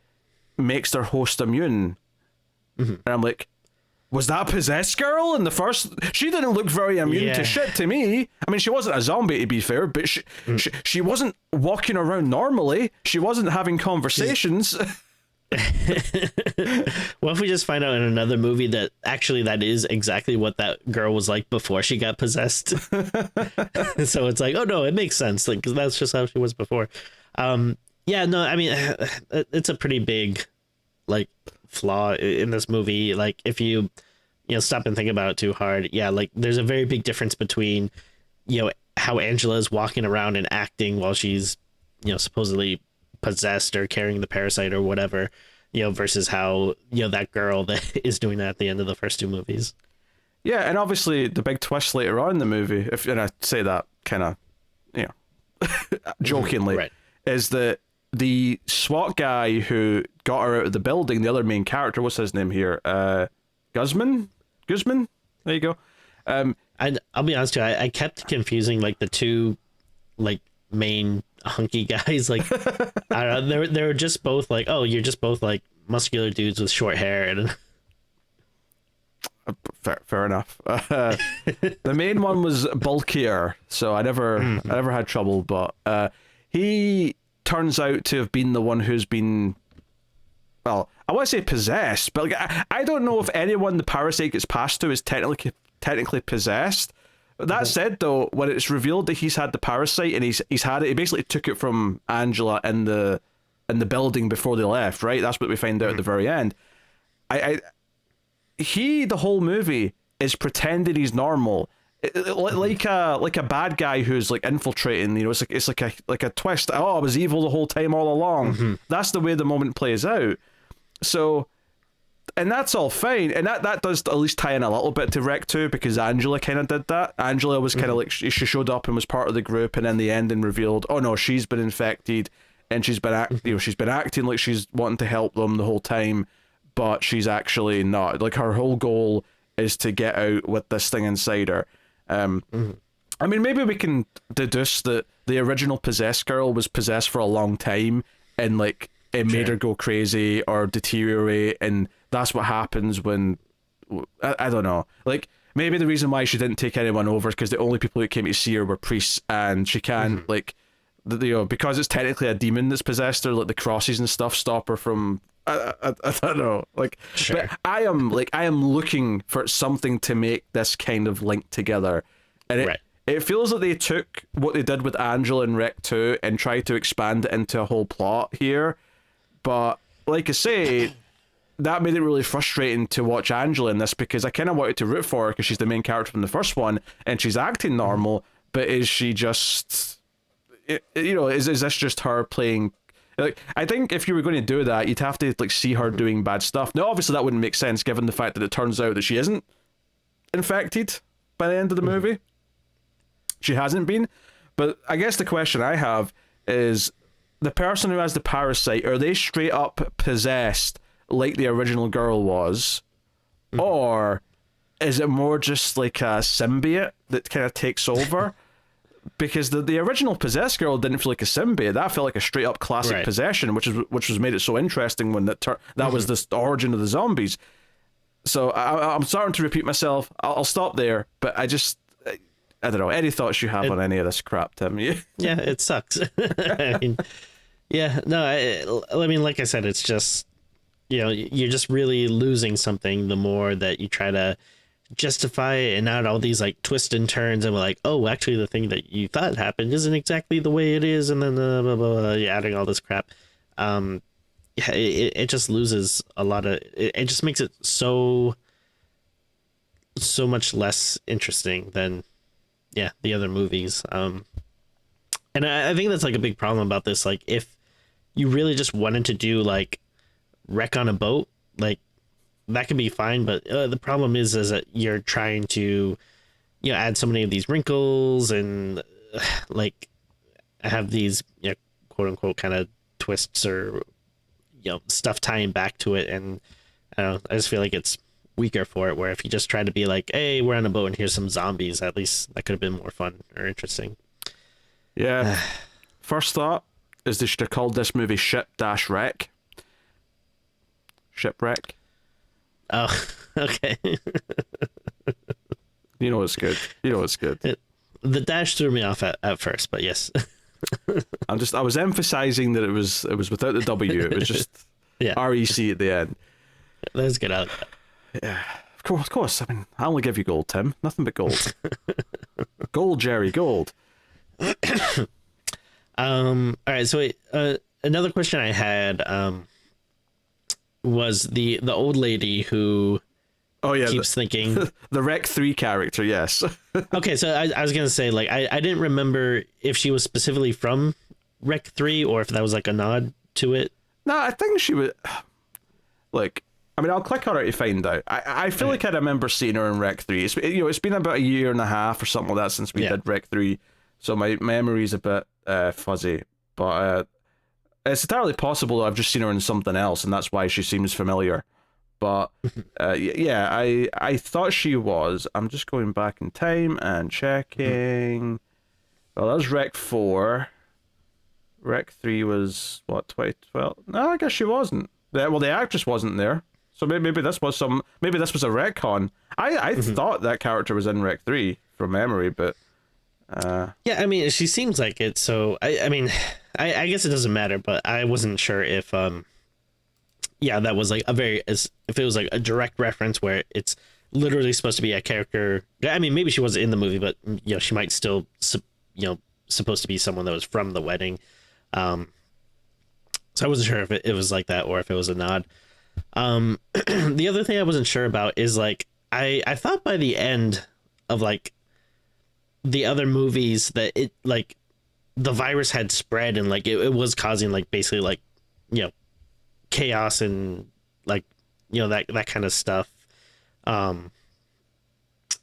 makes their host immune, and I'm like, was that possessed girl in the first? She didn't look very immune to shit to me. I mean, she wasn't a zombie to be fair, but she wasn't walking around normally, she wasn't having conversations. What if we just find out in another movie that actually that is exactly what that girl was like before she got possessed? So it's like, oh no, it makes sense, like, 'cause that's just how she was before. I mean, it's a pretty big like flaw in this movie. Like, if you stop and think about it too hard, like there's a very big difference between how Angela is walking around and acting while she's supposedly possessed or carrying the parasite or whatever, versus how that girl that is doing that at the end of the first two movies. Yeah, and obviously the big twist later on in the movie, and I say that kind of jokingly, is that the SWAT guy who got her out of the building, the other main character, what's his name here, Guzman, there you go. And I'll be honest too, I kept confusing like the two like main hunky guys. Like, I don't know, they were just both like, oh, you're just both like muscular dudes with short hair. And fair enough. The main one was bulkier, so I never had trouble, but he turns out to have been the one who's been, well, I want to say possessed, but like, I don't know if anyone the parasite gets passed to is technically possessed. That said, though, when it's revealed that he's had the parasite and he's had it, he basically took it from Angela in the building before they left, right? That's what we find out at the very end. He the whole movie is pretending he's normal, like a bad guy who's like infiltrating. It's like a twist. Oh, I was evil the whole time all along. That's the way the moment plays out. So. And that's all fine, and that does at least tie in a little bit to Rec 2, because Angela kind of did that. Angela was kind of like, she showed up and was part of the group, and in the end and revealed, oh no, she's been infected, and she's been she's been acting like she's wanting to help them the whole time, but she's actually not. Like, her whole goal is to get out with this thing inside her. I mean, maybe we can deduce that the original possessed girl was possessed for a long time, and like it made her go crazy or deteriorate, and that's what happens when I don't know. Like, maybe the reason why she didn't take anyone over is because the only people who came to see her were priests, and she can't, like, because it's technically a demon that's possessed her, like, the crosses and stuff stop her from... I don't know. Like, sure. But I am looking for something to make this kind of link together. And it feels like they took what they did with Angela in Rec 2 and tried to expand it into a whole plot here. But, like I say... that made it really frustrating to watch Angela in this, because I kind of wanted to root for her because she's the main character from the first one and she's acting normal, but is she just, is this just her playing? Like, I think if you were going to do that, you'd have to like see her doing bad stuff. Now, obviously, that wouldn't make sense given the fact that it turns out that she isn't infected by the end of the movie. She hasn't been. But I guess the question I have is, the person who has the parasite, are they straight up possessed like the original girl was, or is it more just like a symbiote that kind of takes over? Because the original possessed girl didn't feel like a symbiote. That felt like a straight up classic possession, which was made it so interesting when that was the origin of the zombies. So I'm starting to repeat myself. I'll stop there, but I don't know. Any thoughts you have on any of this crap, Tim? Yeah, it sucks. I mean, yeah, no, I mean, like I said, it's just, you're just really losing something the more that you try to justify it, and add all these like twists and turns, and we're like, oh, actually the thing that you thought happened isn't exactly the way it is, and then blah, blah, blah, you're adding all this crap. It just loses a lot of it just makes it so much less interesting than the other movies. And I think that's like a big problem about this. Like, if you really just wanted to do like wreck on a boat, like, that can be fine, but the problem is that you're trying to add so many of these wrinkles and like have these quote unquote kind of twists or stuff tying back to it, and I don't know, I just feel like it's weaker for it, where if you just try to be like, hey, we're on a boat and here's some zombies, at least that could have been more fun or interesting. First thought is they should have called this movie Ship-Wreck. Shipwreck. Oh, okay. It's good. The dash threw me off at first, but yes. I was emphasizing that it was without the W. It was just REC at the end. Let's get out. Yeah, of course. I mean, I only give you gold, Tim. Nothing but gold. Gold, Jerry, gold. All right. So another question I had was the old lady who keeps thinking the Rec 3 character. Yes. Okay, so I was gonna say, like, I didn't remember if she was specifically from Rec 3 or if that was like a nod to it. No, I think she was like, I mean, I'll click on her to find out. I feel like I remember seeing her in Rec 3. It's been about a year and a half or something like that since we did Rec 3, so my memory's a bit fuzzy, but it's entirely possible that I've just seen her in something else and that's why she seems familiar. But I thought she was. I'm just going back in time and checking. Well, that was Rec 4. Rec 3 was what, 2012? No, I guess she wasn't. Well, the actress wasn't there. So maybe this was a retcon. I thought that character was in Rec 3 from memory, but yeah, I mean, she seems like it. So I mean, I guess it doesn't matter. But I wasn't sure if that was like if it was like a direct reference where it's literally supposed to be a character. I mean, maybe she wasn't in the movie, but she might still supposed to be someone that was from the wedding. So I wasn't sure if it was like that or if it was a nod. The other thing I wasn't sure about is like I thought by the end of like the other movies that it like the virus had spread and like it was causing like basically like chaos and like that kind of stuff,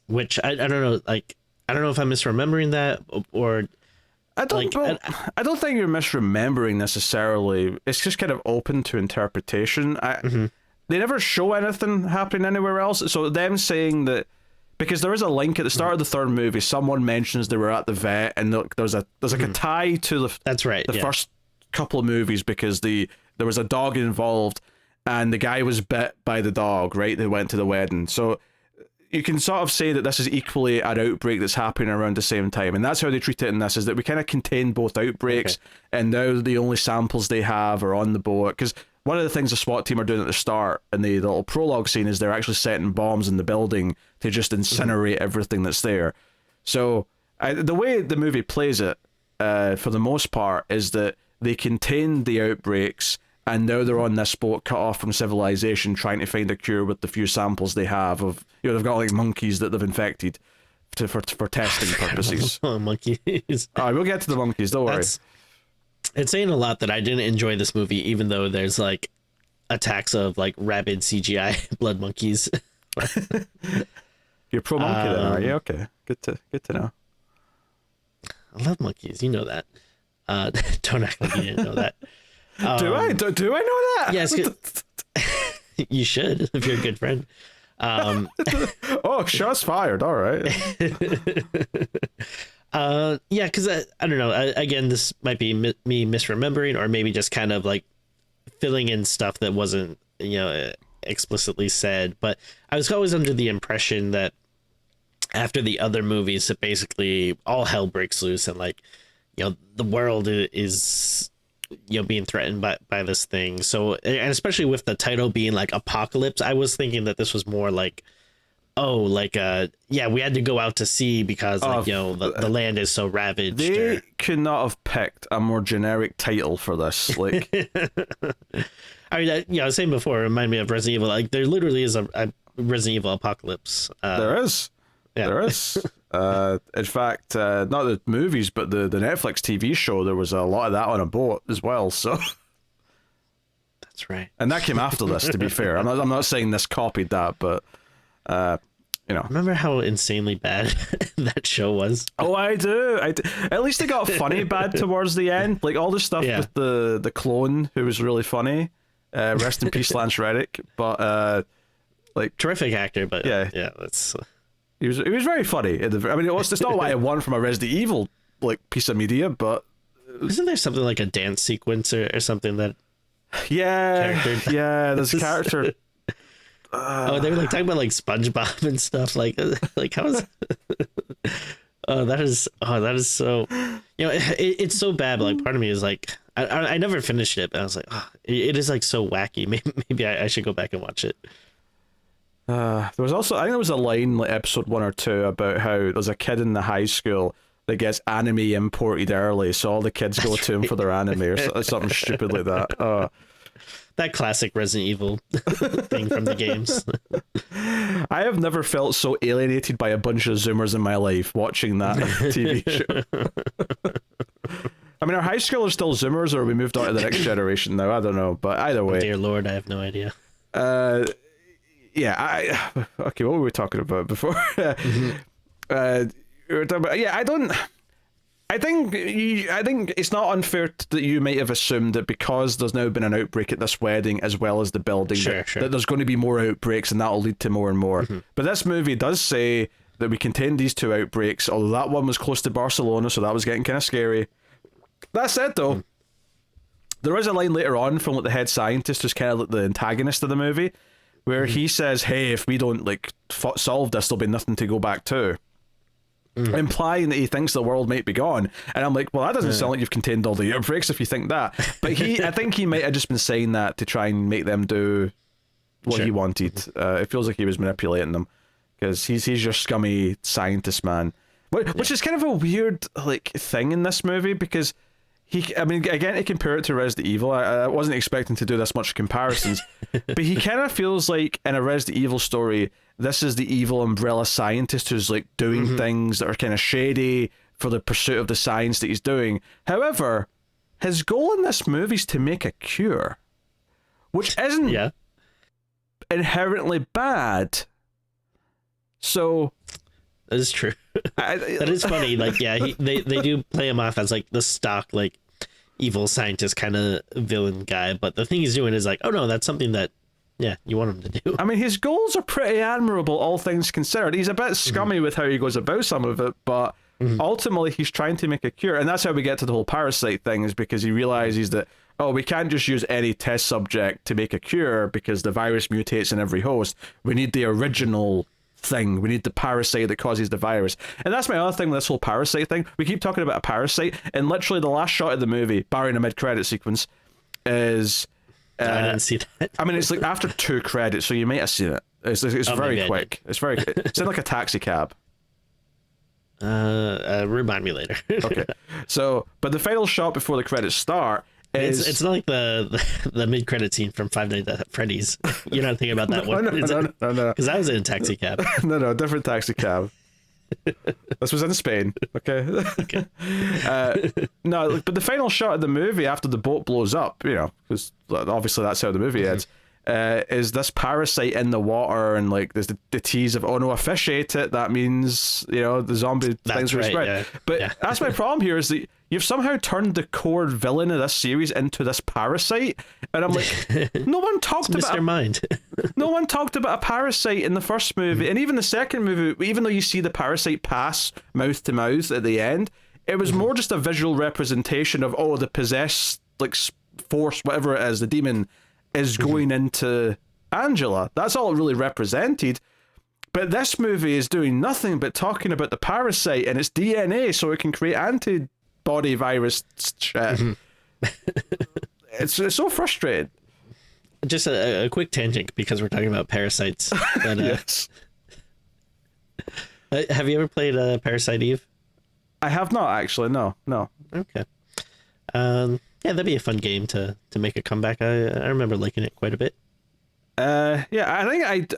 which I don't know, like I don't know if I'm misremembering that or I don't think you're misremembering necessarily. It's just kind of open to interpretation. They never show anything happening anywhere else, so them saying that, because there is a link at the start of the third movie, someone mentions they were at the vet, and there's like a tie to the that's right the first couple of movies, because there was a dog involved, and the guy was bit by the dog, right? They went to the wedding. So you can sort of say that this is equally an outbreak that's happening around the same time. And that's how they treat it in this, is that we kind of contain both outbreaks, and now the only samples they have are on the boat. Because one of the things the SWAT team are doing at the start in the little prologue scene is they're actually setting bombs in the building to just incinerate everything that's there. So the way the movie plays it, for the most part, is that they contain the outbreaks, and now they're on this boat cut off from civilization trying to find a cure with the few samples they have of, they've got like monkeys that they've infected for testing purposes. Monkeys. All right, we'll get to the monkeys, don't worry. It's saying a lot that I didn't enjoy this movie, even though there's like attacks of like rabid CGI blood monkeys. You're pro monkey then, are you? Okay, good to know. I love monkeys, you know that. Don't act like you didn't know that. Do I know that? Yes, you should if you're a good friend. Oh, shots fired! All right. Yeah, because I don't know. Again, this might be me misremembering, or maybe just kind of like filling in stuff that wasn't explicitly said. But I was always under the impression that after the other movies, that basically all hell breaks loose, and like the world is being threatened by this thing. So, and especially with the title being like Apocalypse, I was thinking that this was more like, we had to go out to sea because the land is so ravaged. They could not have picked a more generic title for this. Like, I mean, I was saying before, it reminded me of Resident Evil. Like, there literally is a Resident Evil Apocalypse. There is. Yeah. There is. In fact, not the movies, but the Netflix TV show, there was a lot of that on a boat as well. So that's right. And that came after this, to be fair. I'm not saying this copied that, but remember how insanely bad that show was? Oh, I do. At least it got funny bad towards the end. Like all the stuff with the clone who was really funny. Rest in peace, Lance Reddick. But like terrific actor, but yeah, that's. He was very funny. It's not what I want from a Resident Evil like piece of media, but isn't there something like a dance sequence or something that? Yeah, there's a character. They were like talking about like SpongeBob and stuff. Like how is? That is so. It's so bad. But like part of me is like, I never finished it, but I was like, it is like so wacky. Maybe I should go back and watch it. There was also, I think there was a line like episode 1 or 2 about how there's a kid in the high school that gets anime imported early, so all the kids go to him for their anime or something stupid like that. That classic Resident Evil thing from the games. I have never felt so alienated by a bunch of Zoomers in my life watching that TV show. I mean, our high school are still Zoomers, or we moved on to the next generation now? I don't know, but either way. Dear Lord, I have no idea. Yeah, okay, what were we talking about before? We were talking about, I think it's not unfair that you might have assumed that because there's now been an outbreak at this wedding as well as the building, that there's going to be more outbreaks and that'll lead to more and more. Mm-hmm. But this movie does say that we contained these 2 outbreaks, although that one was close to Barcelona, so that was getting kind of scary. That said, though, there is a line later on from like the head scientist, who's kind of like the antagonist of the movie, where he says, hey, if we don't like solve this, there'll be nothing to go back to. Implying that he thinks the world might be gone. And I'm like, well, that doesn't sound like you've contained all the outbreaks if you think that. But I think he might have just been saying that to try and make them do what he wanted. It feels like he was manipulating them, because he's your scummy scientist man. Which is kind of a weird like thing in this movie, because again, to compare it to Resident Evil, I wasn't expecting to do this much comparisons, but he kind of feels like in a Resident Evil story, this is the evil umbrella scientist who's like doing things that are kind of shady for the pursuit of the science that he's doing. However, his goal in this movie is to make a cure, which isn't inherently bad. So that is true. That is funny. Like, they do play him off as like the stock like evil scientist kind of villain guy, but the thing he's doing is like, oh no, that's something that you want him to do. I mean, his goals are pretty admirable, all things considered. He's a bit scummy with how he goes about some of it, but ultimately he's trying to make a cure, and that's how we get to the whole parasite thing, is because he realizes that oh, we can't just use any test subject to make a cure because the virus mutates in every host. We need the original thing. We need the parasite that causes the virus. And that's my other thing with this whole parasite thing. We keep talking about a parasite, and literally the last shot of the movie, barring a mid-credit sequence, is... I didn't see that. I mean, it's like after 2 credits, so you might have seen it. It's very quick. It's in like a taxi cab. Remind me later. Okay. So, but the final shot before the credits start is... It's not like the mid-credit scene from Five Nights at Freddy's. You're not thinking about that one. No. Because I was in a taxi cab. No, different taxi cab. This was in Spain. Okay. No, but the final shot of the movie after the boat blows up, you know, because obviously that's how the movie ends, is this parasite in the water, and like there's the tease of, oh no, a fish ate it, that means, you know, the zombie things were spread. Yeah. But that's my problem here, is that you've somehow turned the core villain of this series into this parasite, and I'm like, no one talked about Mr. Mind. No one talked about a parasite in the first movie, and even the second movie, even though you see the parasite pass mouth to mouth at the end, it was more just a visual representation of, oh, the possessed, like, force, whatever it is, the demon is going into Angela. That's all it really represented. But this movie is doing nothing but talking about the parasite and its DNA so it can create antibody virus shit. It's so frustrating. Just a quick tangent, because we're talking about parasites. But, yes. Have you ever played Parasite Eve? I have not, actually. No. Okay. Yeah, that'd be a fun game to make a comeback. I remember liking it quite a bit. Yeah, I think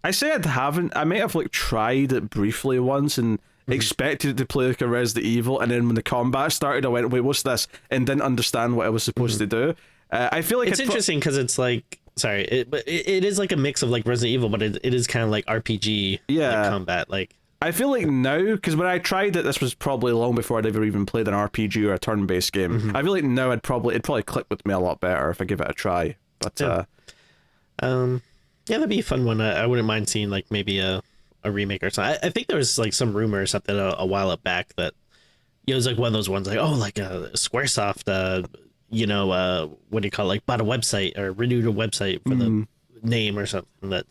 I say I haven't. I might have like tried it briefly once and expected it to play like a Resident Evil, and then when the combat started, I went, wait, what's this? And didn't understand what I was supposed to do. I feel like it's interesting because it's like, sorry, it is like a mix of like Resident Evil, but it is kind of like RPG like combat. Like, I feel like now, because when I tried it, this was probably long before I'd ever even played an RPG or a turn-based game. I feel like now it'd probably click with me a lot better if I give it a try. But yeah, that'd be a fun one. I wouldn't mind seeing like maybe a remake or something. I think there was like some rumor or something a while back that, you know, it was like one of those ones like, oh, like a Squaresoft, you know, what do you call it? Like bought a website or renewed a website for the name or something. That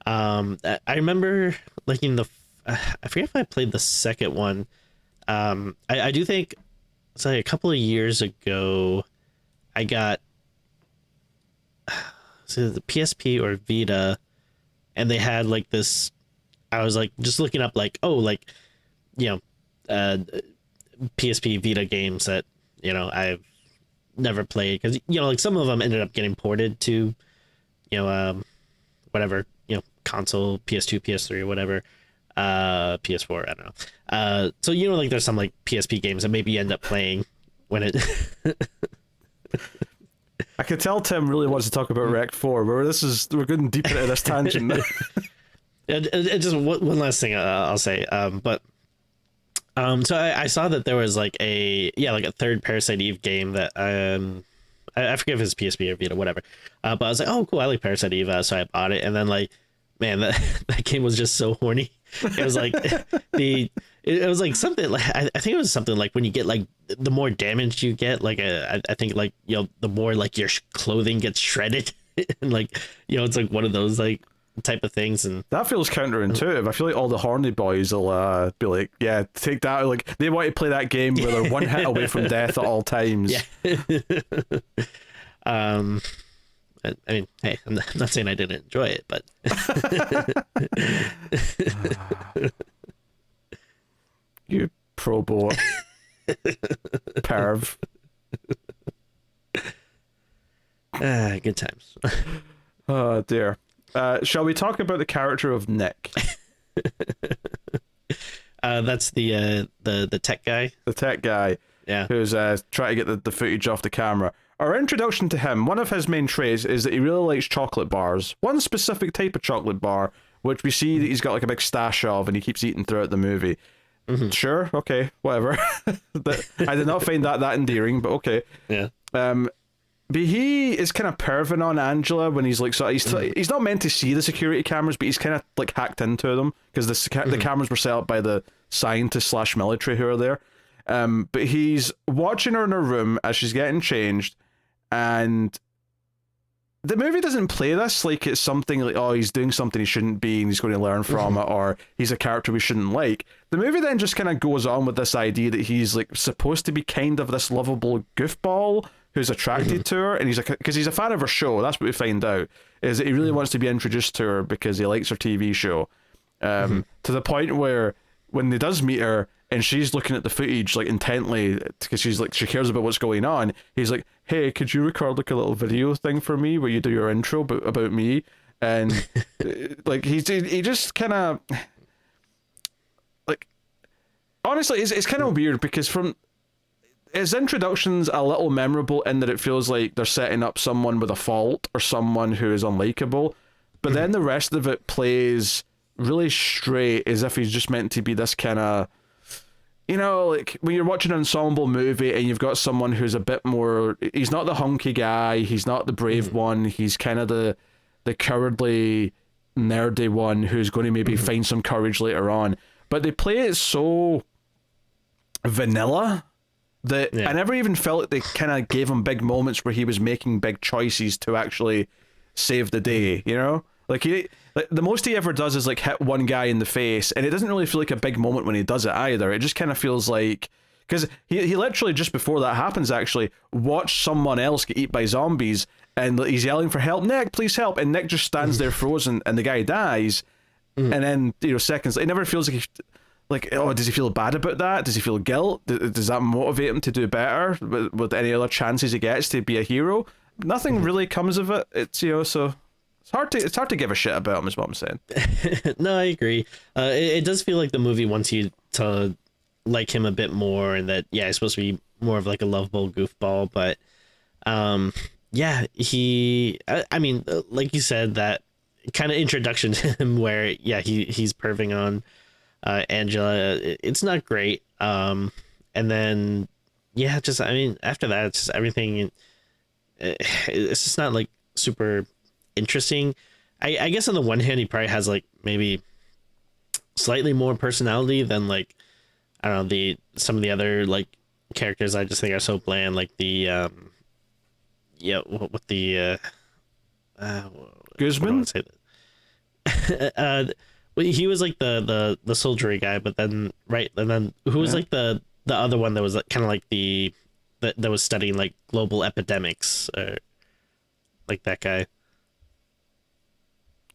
I remember liking I forget if I played the second one. I do think it's like a couple of years ago I got the PSP or Vita, and they had like this, I was like just looking up like, oh, like, you know, PSP Vita games that, you know, I've never played, because, you know, like some of them ended up getting ported to, you know, whatever, you know, console, PS2, PS3 or whatever, PS4, I don't know. So, you know, like there's some like PSP games that maybe you end up playing when it I could tell Tim really wants to talk about Rec 4, but we're getting deep into this tangent now. Just one last thing I'll say. So I saw that there was like a third Parasite Eve game that I forget if it's PSP or Vita, whatever. But I was like, oh cool, I like Parasite Eve, so I bought it, and then like, man, that game was just so horny. It was like it was like something like, I think it was something like when you get like the more damage you get, like I think like, you know, the more like your clothing gets shredded, and like, you know, it's like one of those like type of things. And that feels counterintuitive. I feel like all the horny boys will be like, yeah, take that, like they want to play that game where they're one hit away from death at all times. I mean, hey, I'm not saying I didn't enjoy it, but you pro boy perv. Good times. Oh dear. Shall we talk about the character of Nick? That's the tech guy. The tech guy. Yeah. Who's trying to get the footage off the camera. Our introduction to him, one of his main traits is that he really likes chocolate bars. One specific type of chocolate bar, which we see that he's got like a big stash of, and he keeps eating throughout the movie. Sure, okay, whatever. I did not find that endearing, but okay. Yeah. But he is kind of perving on Angela when he's like, he's not meant to see the security cameras, but he's kind of like hacked into them because the cameras were set up by the scientists / military who are there. But he's watching her in her room as she's getting changed, And the movie doesn't play this like it's something like, oh, he's doing something he shouldn't be and he's going to learn from it, or he's a character we shouldn't like. The movie then just kind of goes on with this idea that he's like supposed to be kind of this lovable goofball who's attracted to her, and he's because he's a fan of her show. That's what we find out, is that he really wants to be introduced to her because he likes her TV show. To the point where when he does meet her and she's looking at the footage like intently because she's like, she cares about what's going on, he's like, hey, could you record like a little video thing for me where you do your intro about me? And like he just kind of like, honestly, it's kind of weird because from his introduction's a little memorable in that it feels like they're setting up someone with a fault or someone who is unlikable, but then the rest of it plays really straight as if he's just meant to be this kind of, you know, like when you're watching an ensemble movie and you've got someone who's a bit more, he's not the hunky guy, he's not the brave one, he's kind of the cowardly, nerdy one who's going to maybe find some courage later on. But they play it so vanilla that I never even felt like they kind of gave him big moments where he was making big choices to actually save the day, you know? Like the most he ever does is like hit one guy in the face, and it doesn't really feel like a big moment when he does it either. It just kind of feels like, because he literally just before that happens actually watched someone else get eaten by zombies, and he's yelling for help, Nick, please help, and Nick just stands there frozen, and the guy dies, and then seconds. It never feels like oh, does he feel bad about that? Does he feel guilt? Does that motivate him to do better with any other chances he gets to be a hero? Nothing really comes of it. It's so. It's hard to give a shit about him, is what I'm saying. No, I agree. It does feel like the movie wants you to like him a bit more, and that he's supposed to be more of like a lovable goofball. But I mean, like you said, that kind of introduction to him where he's perving on Angela. It's not great. And then just I mean, after that, it's just everything. It's just not like super interesting. I guess on the one hand, he probably has like maybe slightly more personality than like, I don't know, some of the other like characters I just think are so bland, like the with the Guzman. Well, he was like the soldiery guy, but then who was like the other one that was kind of like that was studying like global epidemics, like that guy.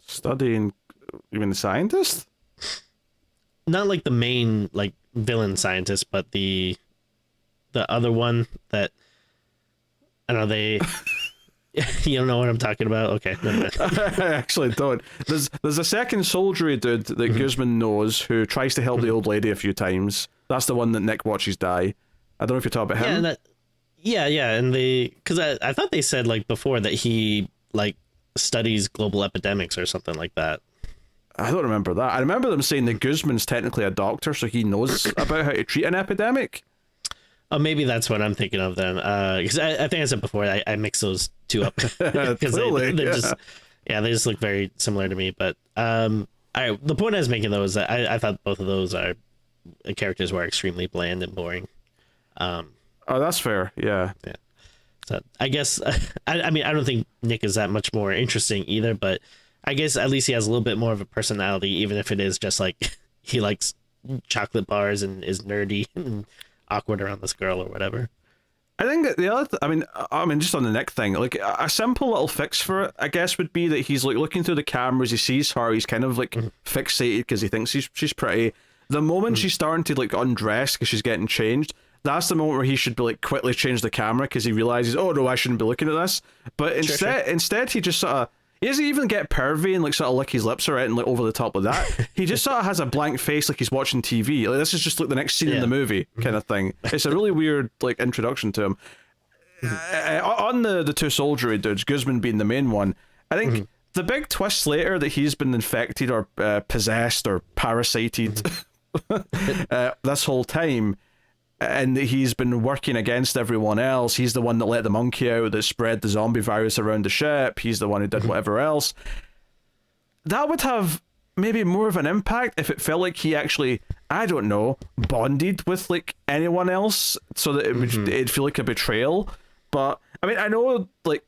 Studying, you mean the scientist? Not like the main like villain scientist, but the other one that I don't know, they you don't know what I'm talking about? Okay, never mind. I actually don't. There's a second soldiery dude that Guzman knows who tries to help the old lady a few times. That's the one that Nick watches die. I don't know if you're talking about him. And because I thought they said like before that he like studies global epidemics or something like that. I don't remember that. I remember them saying that Guzman's technically a doctor, so he knows about how to treat an epidemic. Oh, maybe that's what I'm thinking of then. Because I think I said before, I mix those two up. Because they just look very similar to me. But all right, the point I was making though is that I thought both of those characters were extremely bland and boring. Oh, that's fair. Yeah. So I guess I mean I don't think Nick is that much more interesting either, but I guess at least he has a little bit more of a personality, even if it is just like he likes chocolate bars and is nerdy and awkward around this girl or whatever. I think that the other, I mean, just on the Nick thing, like a simple little fix for it, I guess, would be that he's like looking through the cameras, he sees her, he's kind of like fixated because he thinks she's pretty. The moment she's starting to like undress because she's getting changed, that's the moment where he should be like quickly change the camera because he realizes, oh no, I shouldn't be looking at this. But instead he just sort of, he doesn't even get pervy and like sort of lick his lips or anything like over the top of that. He just sort of has a blank face like he's watching TV. Like this is just like the next scene in the movie kind of thing. It's a really weird like introduction to him. On the two soldiery dudes, Guzman being the main one, I think the big twist later that he's been infected or possessed or parasited this whole time, and that he's been working against everyone else. He's the one that let the monkey out, that spread the zombie virus around the ship. He's the one who did whatever else. That would have maybe more of an impact if it felt like he actually, I don't know, bonded with like anyone else, so that it'd feel like a betrayal. But I mean, I know like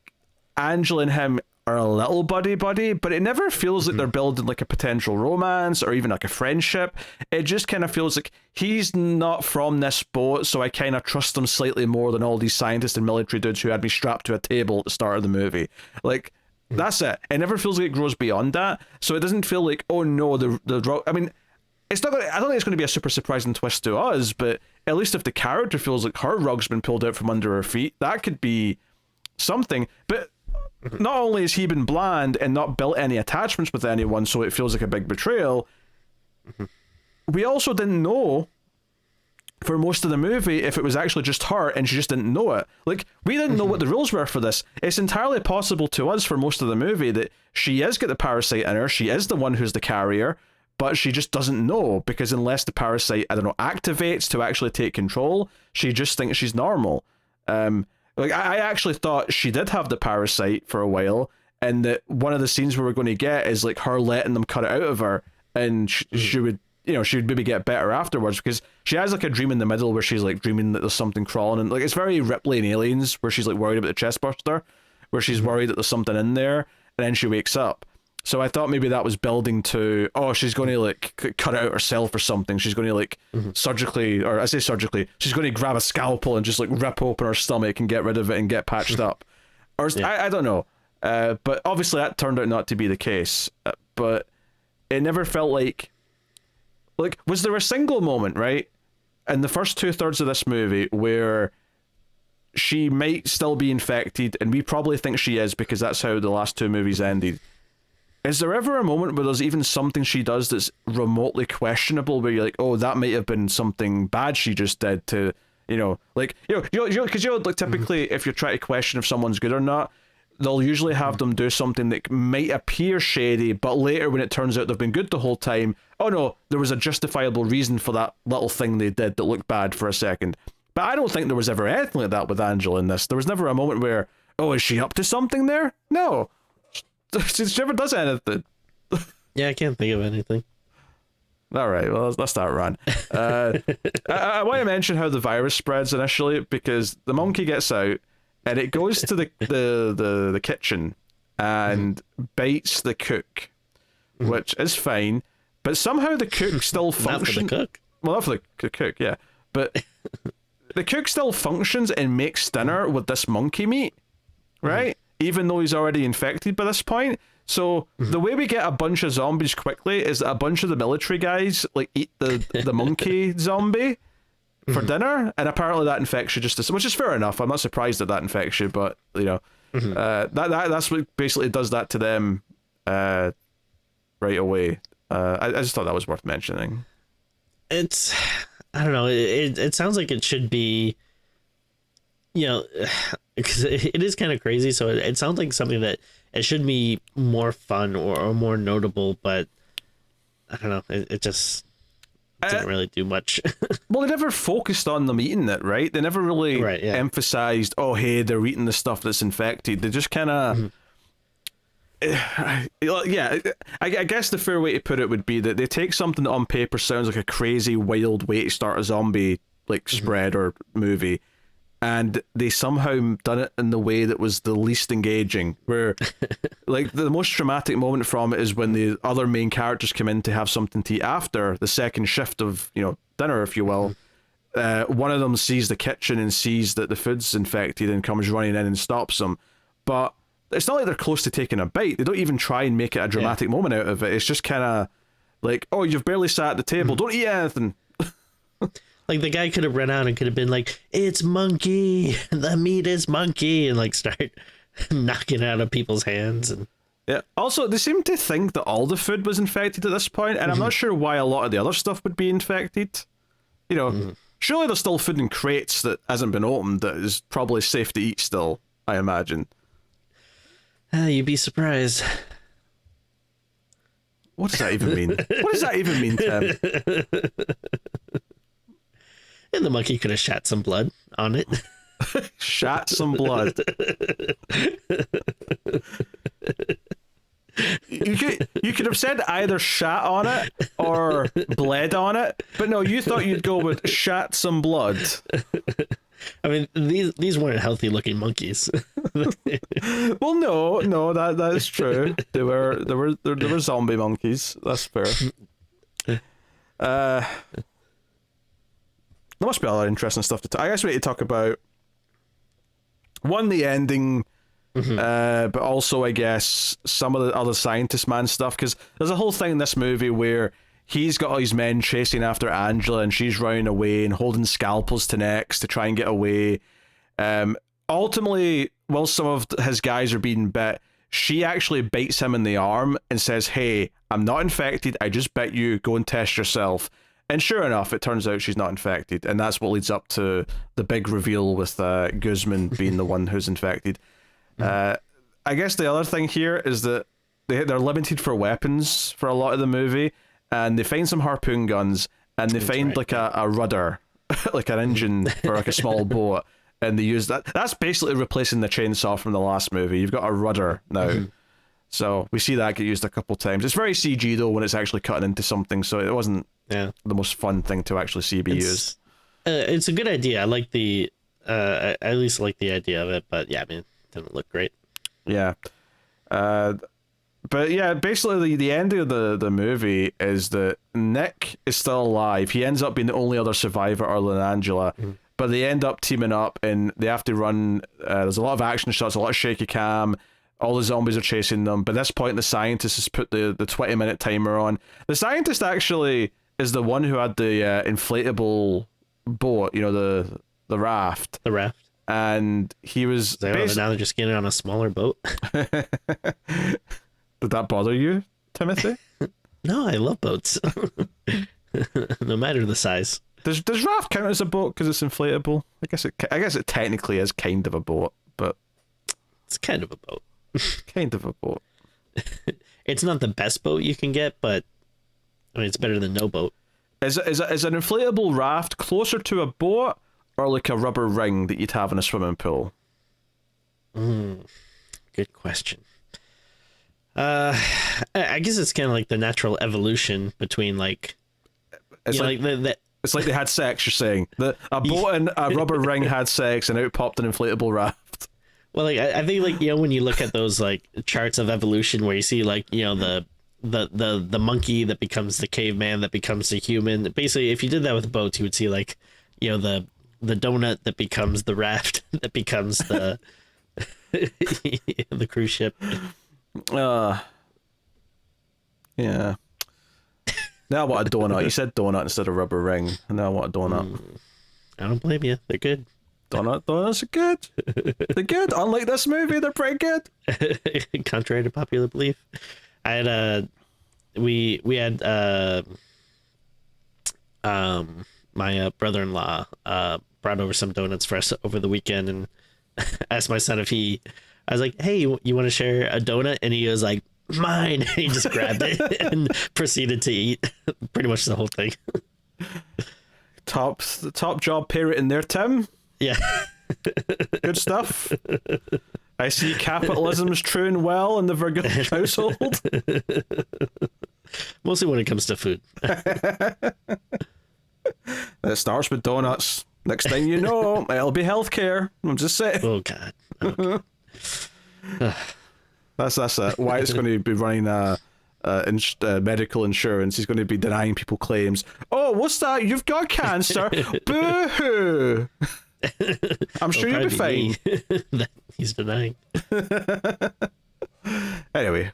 Angela and him are a little buddy, but it never feels like they're building like a potential romance or even like a friendship. It just kind of feels like he's not from this boat, so I kind of trust him slightly more than all these scientists and military dudes who had me strapped to a table at the start of the movie. Like, that's it. It never feels like it grows beyond that, so it doesn't feel like, oh no, I mean, it's not. I don't think it's going to be a super surprising twist to us, but at least if the character feels like her rug's been pulled out from under her feet, that could be something. But not only has he been bland and not built any attachments with anyone, so it feels like a big betrayal, we also didn't know for most of the movie if it was actually just her and she just didn't know it. Like, we didn't know what the rules were for this. It's entirely possible to us for most of the movie that she is got the parasite in her, she is the one who's the carrier, but she just doesn't know, because unless the parasite, I don't know, activates to actually take control, she just thinks she's normal. Like, I actually thought she did have the parasite for a while, and that one of the scenes we were going to get is like her letting them cut it out of her, and she would, you know, she would maybe get better afterwards, because she has like a dream in the middle where she's like dreaming that there's something crawling, and like it's very Ripley in Aliens, where she's like worried about the chest burster, where she's worried that there's something in there, and then she wakes up. So I thought maybe that was building to, oh, she's going to like cut out herself or something. She's going to like surgically, or I say surgically, she's going to grab a scalpel and just like rip open her stomach and get rid of it and get patched up. Or I don't know. But obviously that turned out not to be the case. But it never felt like, was there a single moment, right, in the first 2/3 of this movie where she might still be infected, and we probably think she is because that's how the last two movies ended. Is there ever a moment where there's even something she does that's remotely questionable, where you're like, oh, that might have been something bad she just did to, you know, like, because like typically if you're trying to question if someone's good or not, they'll usually have them do something that might appear shady, but later when it turns out they've been good the whole time, oh no, there was a justifiable reason for that little thing they did that looked bad for a second. But I don't think there was ever anything like that with Angela in this. There was never a moment where, oh, is she up to something there? No. She never does anything. Yeah, I can't think of anything. All right, well, let's start run. I want to mention how the virus spreads initially, because the monkey gets out and it goes to the kitchen and bites the cook, which is fine, but somehow the cook still functions. Not for the cook. Well, not for the cook, yeah, but the cook still functions and makes dinner with this monkey meat, right? Even though he's already infected by this point. So the way we get a bunch of zombies quickly is that a bunch of the military guys like eat the monkey zombie for dinner, and apparently that infects you which is fair enough. I'm not surprised that infects you, but you know, that's what basically does that to them right away. I just thought that was worth mentioning. It's, I don't know, it sounds like it should be, you know, because it is kind of crazy, so it sounds like something that it should be more fun or more notable, but I don't know, it just didn't really do much. Well, they never focused on them eating it, right? They never really emphasized, oh, hey, they're eating the stuff that's infected. They just kind of... Yeah, I guess the fair way to put it would be that they take something that on paper sounds like a crazy, wild way to start a zombie like spread or movie, and they somehow done it in the way that was the least engaging, where like the most dramatic moment from it is when the other main characters come in to have something to eat after the second shift of, you know, dinner, if you will. One of them sees the kitchen and sees that the food's infected and comes running in and stops them, but it's not like they're close to taking a bite. They don't even try and make it a dramatic moment out of it. It's just kind of like, oh, you've barely sat at the table, don't eat anything. Like, the guy could have run out and could have been like, it's monkey, the meat is monkey, and like start knocking out of people's hands. And yeah. Also, they seem to think that all the food was infected at this point, and I'm not sure why a lot of the other stuff would be infected. You know, surely there's still food in crates that hasn't been opened that is probably safe to eat still, I imagine. You'd be surprised. What does that even mean? What does that even mean, Tim? And the monkey could have shat some blood on it. Shat some blood. You could have said either shat on it or bled on it, but no, you thought you'd go with shat some blood. I mean, these weren't healthy looking monkeys. Well, no, that is true. They were zombie monkeys. That's fair. There must be a lot of interesting stuff to talk. I guess we need to talk about one, the ending, but also I guess some of the other scientist man stuff, because there's a whole thing in this movie where he's got all these men chasing after Angela, and she's running away and holding scalpels to necks to try and get away. Ultimately, while some of his guys are being bit, she actually bites him in the arm and says, "Hey, I'm not infected. I just bit you. Go and test yourself." And sure enough, it turns out she's not infected, and that's what leads up to the big reveal with Guzman being the one who's infected. I guess the other thing here is that they're limited for weapons for a lot of the movie, and they find some harpoon guns, and they find like a rudder, like an engine for like a small boat, and they use that. That's basically replacing the chainsaw from the last movie. You've got a rudder now. So we see that get used a couple times. It's very CG though when it's actually cutting into something, so it wasn't the most fun thing to actually see be used. It's a good idea. I like the I at least like the idea of it, but yeah, I mean, it didn't look great. Yeah. But yeah, basically the ending of the movie is that Nick is still alive. He ends up being the only other survivor other than Angela. But they end up teaming up and they have to run. There's a lot of action shots, a lot of shaky cam. All the zombies are chasing them. But at this point, the scientist has put the 20-minute timer on. The scientist actually is the one who had the inflatable boat, you know, the raft. The raft. And he was... Now they're just getting on a smaller boat. Did that bother you, Timothy? No, I love boats. No matter the size. Does raft count as a boat because it's inflatable? I guess it technically is kind of a boat, but... It's kind of a boat. Kind of a boat. It's not the best boat you can get, but I mean, it's better than no boat. Is an inflatable raft closer to a boat or like a rubber ring that you'd have in a swimming pool? Good question. I guess it's kind of like the natural evolution between like... It's like they had sex, you're saying. A boat and a rubber ring had sex and out popped an inflatable raft. Well, like I think, like, you know, when you look at those like charts of evolution where you see like, you know, the monkey that becomes the caveman that becomes the human. Basically, if you did that with boats, you would see like, you know, the donut that becomes the raft that becomes the the cruise ship. Yeah. Now I want a donut. You said donut instead of rubber ring, and now I want a donut. I don't blame you. They're good. Donuts are good. They're good. Unlike this movie, they're pretty good. Contrary to popular belief, I had we had my brother-in-law brought over some donuts for us over the weekend, and asked my son if I was like, "Hey, you want to share a donut?" And he was like, "Mine." He just grabbed it and proceeded to eat pretty much the whole thing. Top job parent in there, Tim. Yeah. Good stuff. I see capitalism's true and well in the Vergilish household. Mostly when it comes to food. It starts with donuts. Next thing you know, it'll be healthcare. I'm just saying. Oh, God. Okay. That's why it's going to be running medical insurance. He's going to be denying people claims. Oh, what's that? You've got cancer. Boo-hoo. I'm sure you'll be fine. That he's denying. Anyway.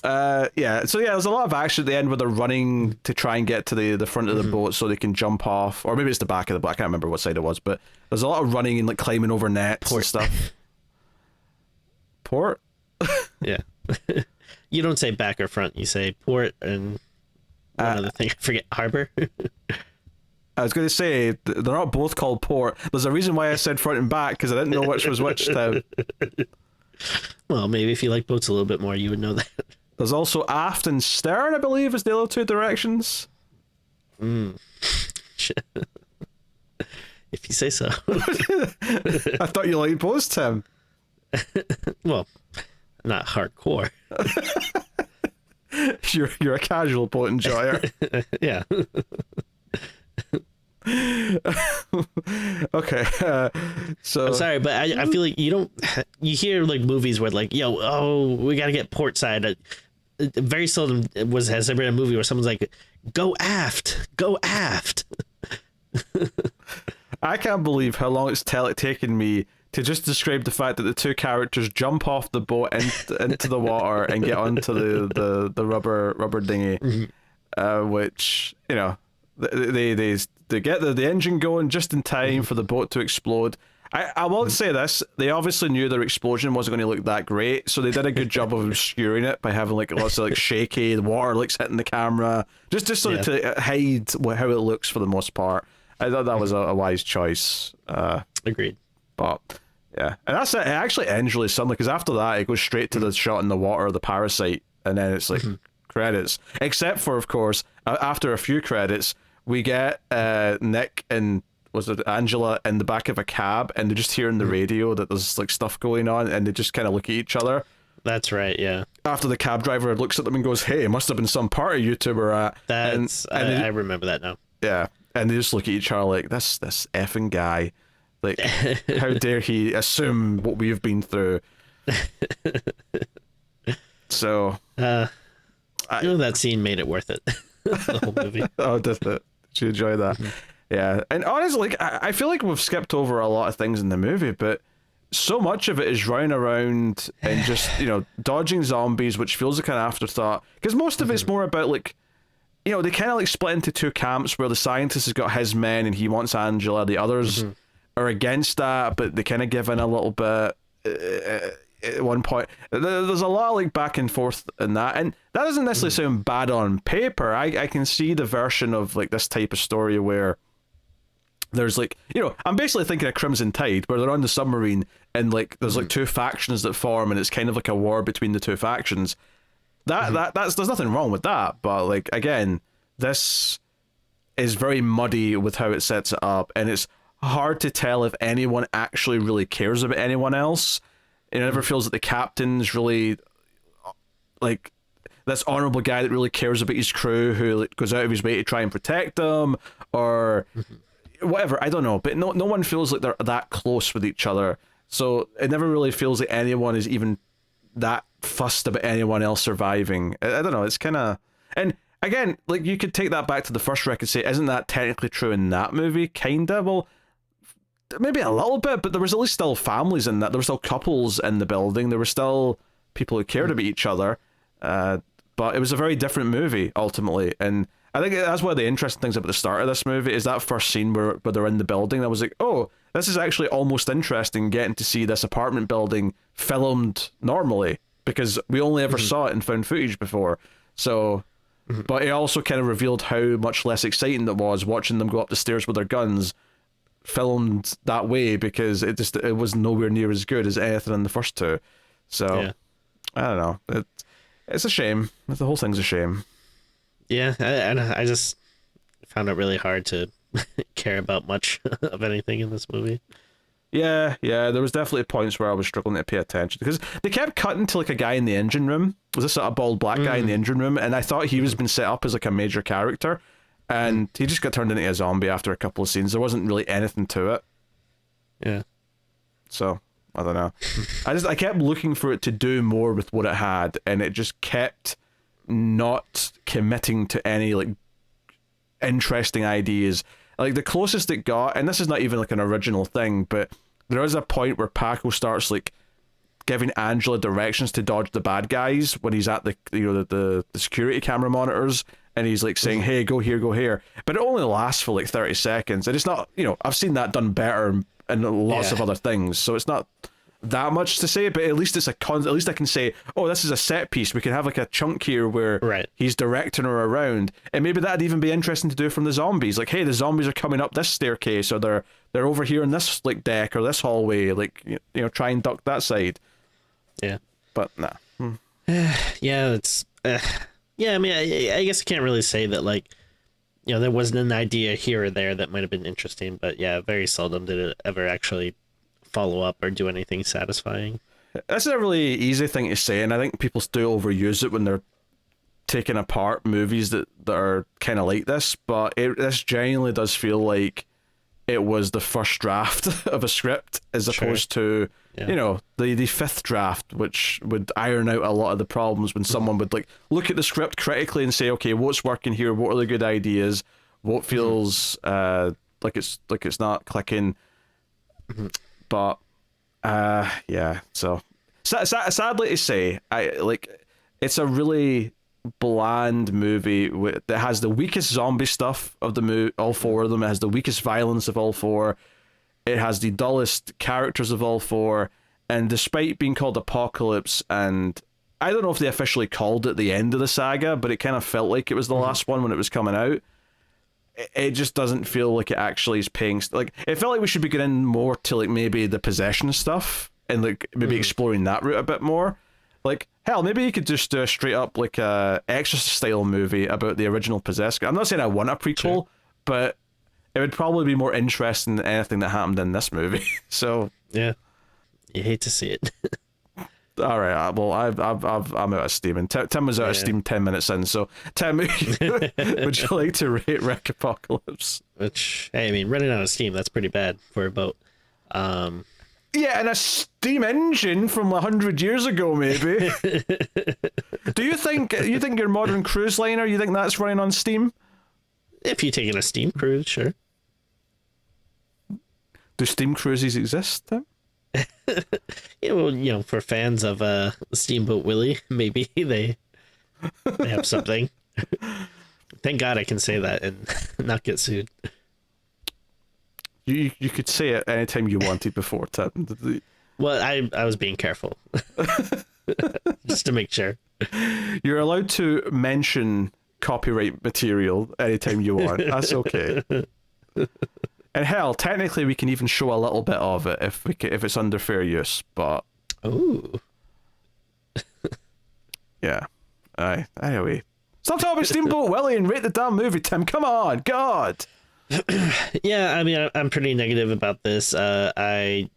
Yeah, so yeah, there's a lot of action at the end where they're running to try and get to the front of the boat so they can jump off, or maybe it's the back of the boat. I can't remember what side it was, but there's a lot of running and like climbing over nets and stuff. Port? Yeah. You don't say back or front, you say port and one other thing. I forget, harbor. I was going to say, they're not both called port. There's a reason why I said front and back, because I didn't know which was which now. Well, maybe if you like boats a little bit more, you would know that. There's also aft and stern, I believe, is the other two directions. If you say so. I thought you liked both, Tim. Well, not hardcore. You're a casual boat enjoyer. Yeah. Okay, so I'm sorry, but I feel like you hear like movies where like, yo, oh, we got to get port side. Very seldom has there been a movie where someone's like, go aft. I can't believe how long it's taken me to just describe the fact that the two characters jump off the boat into the water and get onto the rubber dinghy, which, you know, they get the engine going just in time for the boat to explode. I won't say this, they obviously knew their explosion wasn't going to look that great, so they did a good job of obscuring it by having like lots of like shaky, the water like hitting the camera, just sort of to hide how it looks for the most part. I thought that was a wise choice. Agreed. But yeah, and that's it. It actually ends really suddenly, because after that it goes straight to the shot in the water of the parasite, and then it's like credits. Except for, of course, after a few credits, we get Nick and was it Angela in the back of a cab, and they're just hearing the radio that there's like stuff going on, and they just kind of look at each other. That's right, yeah. After the cab driver looks at them and goes, "Hey, it must have been some party you two were at." I remember that now. Yeah, and they just look at each other like, this effing guy, like, how dare he assume what we've been through. So, that scene made it worth it. The whole movie. Oh, did it? Did you enjoy that? Yeah, and honestly, like, I feel like we've skipped over a lot of things in the movie, but so much of it is running around and just, you know, dodging zombies, which feels like an afterthought. Because most of it's more about, like, you know, they kind of like split into two camps where the scientist has got his men and he wants Angela. The others are against that, but they kind of give in a little bit at one point. There's a lot of like back and forth in that, and that doesn't necessarily sound bad on paper. I can see the version of like this type of story where there's like, you know, I'm basically thinking of Crimson Tide, where they're on the submarine and like there's like two factions that form, and it's kind of like a war between the two factions. That's there's nothing wrong with that, but like, again, this is very muddy with how it sets it up, and it's hard to tell if anyone actually really cares about anyone else. It never feels that the captain's really like this honorable guy that really cares about his crew, who like, goes out of his way to try and protect them, or whatever. I don't know, but no one feels like they're that close with each other. So it never really feels like anyone is even that fussed about anyone else surviving. I don't know. It's kind of, and again, like, you could take that back to the first record and say, isn't that technically true in that movie? Kinda. Well, maybe a little bit, but there was at least still families in that. There were still couples in the building. There were still people who cared about each other. But it was a very different movie ultimately, and I think that's one of the interesting things about the start of this movie is that first scene where they're in the building. I was like, oh, this is actually almost interesting, getting to see this apartment building filmed normally, because we only ever saw it in found footage before. So, but it also kind of revealed how much less exciting it was watching them go up the stairs with their guns, filmed that way, because it was nowhere near as good as anything in the first two. So, yeah. I don't know. It's a shame. The whole thing's a shame. Yeah, and I just found it really hard to care about much of anything in this movie. Yeah, there was definitely points where I was struggling to pay attention, because they kept cutting to like a guy in the engine room. Was this a bald black guy in the engine room? And I thought he was been set up as like a major character, and he just got turned into a zombie after a couple of scenes. There wasn't really anything to it. Yeah. So, I don't know. I kept looking for it to do more with what it had, and it just kept not committing to any like interesting ideas. Like, the closest it got, and this is not even like an original thing, but there is a point where Paco starts like giving Angela directions to dodge the bad guys when he's at the security camera monitors, and he's like saying, hey, go here, go here, but it only lasts for like 30 seconds, and it's not, you know, I've seen that done better and lots of other things, so it's not that much to say, but at least it's at least I can say, oh, this is a set piece. We can have like a chunk here where he's directing her around, and maybe that'd even be interesting to do from the zombies. Like, hey, the zombies are coming up this staircase, or they're over here in this like deck or this hallway. Like, you know, try and duck that side. Yeah, but nah. Yeah, it's yeah. I mean, I guess I can't really say that, like, you know, there wasn't an idea here or there that might have been interesting, but yeah, very seldom did it ever actually follow up or do anything satisfying. That's a really easy thing to say, and I think people still overuse it when they're taking apart movies that are kind of like this, but this genuinely does feel like it was the first draft of a script as opposed to the fifth draft, which would iron out a lot of the problems when someone would like look at the script critically and say, okay, what's working here, what are the good ideas, what feels like it's not clicking. But so sadly to say, it's a really bland movie that has the weakest zombie stuff of the all four of them. It has the weakest violence of all four. It has the dullest characters of all four, and despite being called Apocalypse, and I don't know if they officially called it the end of the saga, but it kind of felt like it was the last one when it was coming out. It just doesn't feel like it actually is paying. Like, it felt like we should be getting more to like maybe the possession stuff and like maybe exploring that route a bit more. Like, hell, maybe you could just do a straight up like a Exorcist style movie about the original possessed. I'm not saying I want a prequel, but it would probably be more interesting than anything that happened in this movie. So yeah, you hate to see it. All right, well, I'm out of steam, and Tim was out of steam 10 minutes in. So, Tim, would you like to rate Wreck Apocalypse? Which, hey, I mean, running out of steam, that's pretty bad for a boat. Yeah, and a steam engine from 100 years ago, maybe. Do you think your modern cruise liner, you think that's running on steam? If you're taking a steam cruise, sure. Do steam cruises exist, Tim? Yeah, well, for fans of Steamboat Willie, maybe they have something. Thank God I can say that and not get sued. You could say it anytime you wanted before, Tim. Well, I was being careful. Just to make sure. You're allowed to mention copyright material anytime you want. That's okay. And hell, technically we can even show a little bit of it if it's under fair use, but... Ooh. Yeah. Aye. Anyway. Stop talking about Steamboat Willie and rate the damn movie, Tim. Come on. God. Yeah, I mean, I'm pretty negative about this. I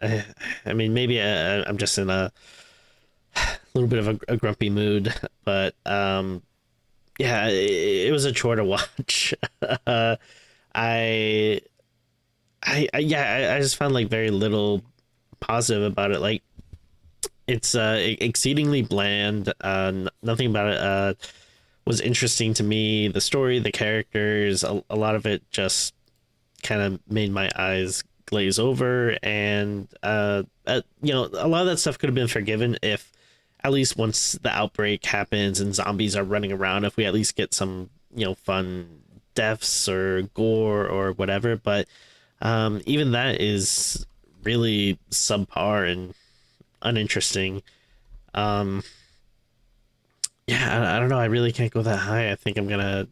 mean, maybe I'm just in a little bit of a grumpy mood, but yeah, it was a chore to watch. I just found like very little positive about it. Like, it's exceedingly bland. Nothing about it was interesting to me. The story, the characters, a lot of it just kind of made my eyes glaze over, and a lot of that stuff could have been forgiven if at least once the outbreak happens and zombies are running around, if we at least get some fun deaths or gore or whatever. But even that is really subpar and uninteresting. Yeah, I don't know. I really can't go that high. I think I'm gonna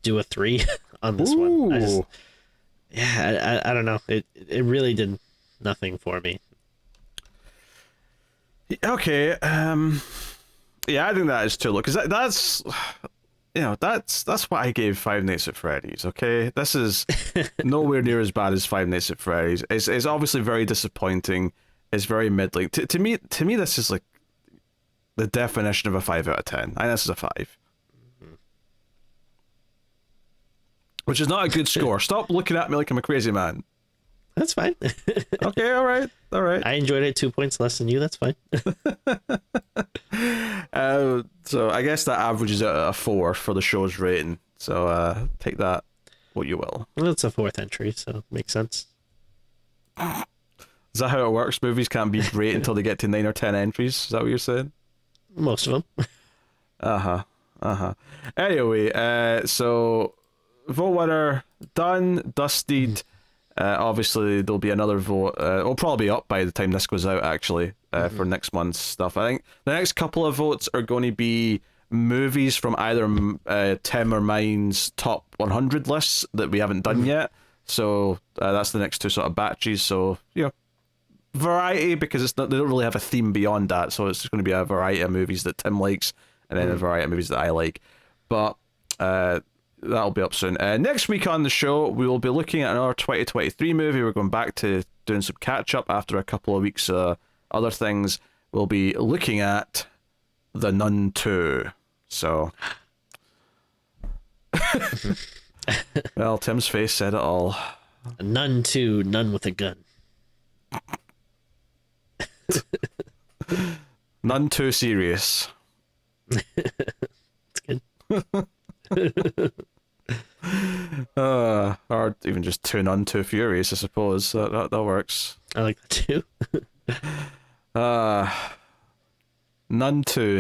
do a 3 on this one. I don't know. It really did nothing for me. Okay. Yeah, I think that is too low, because that's what I gave Five Nights at Freddy's. Okay, this is nowhere near as bad as Five Nights at Freddy's. It's obviously very disappointing. It's very middling. To me, this is like the definition of a 5 out of 10. I think this is a 5. Which is not a good score. Stop looking at me like I'm a crazy man. That's fine. Okay, all right. I enjoyed it 2 points less than you. That's fine. So I guess that averages out at a 4 for the show's rating. So take that what you will. Well, it's a 4th entry, so it makes sense. Is that how it works? Movies can't be great until they get to 9 or 10 entries? Is that what you're saying? Most of them. Anyway, so vote winner done, dusted. Obviously there'll be another vote. It'll probably be up by the time this goes out, actually, for next month's stuff. I think the next couple of votes are going to be movies from either Tim or mine's top 100 lists that we haven't done yet. So that's the next two sort of batches. So variety, because they don't really have a theme beyond that, so it's going to be a variety of movies that Tim likes and then a variety of movies that I like. But that'll be up soon. Next week on the show, we will be looking at another 2023 movie. We're going back to doing some catch up after a couple of weeks other things. We'll be looking at The Nun 2. So Well, Tim's face said it all. None too, none with a gun. None too serious. It's good. Or even just too none too furious, I suppose. That works. I like that too.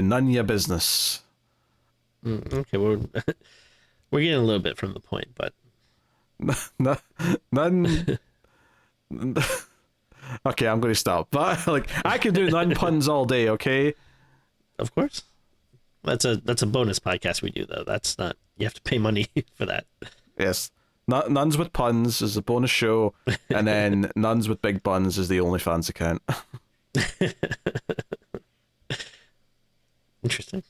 None your business. Okay, we're getting a little bit from the point, but None. Okay, I'm going to stop. But like, I can do none puns all day. Okay. of course, that's a bonus podcast we do though. That's not, you have to pay money for that. Yes. Nuns with puns is a bonus show, and then Nuns with big buns is the OnlyFans account. Interesting.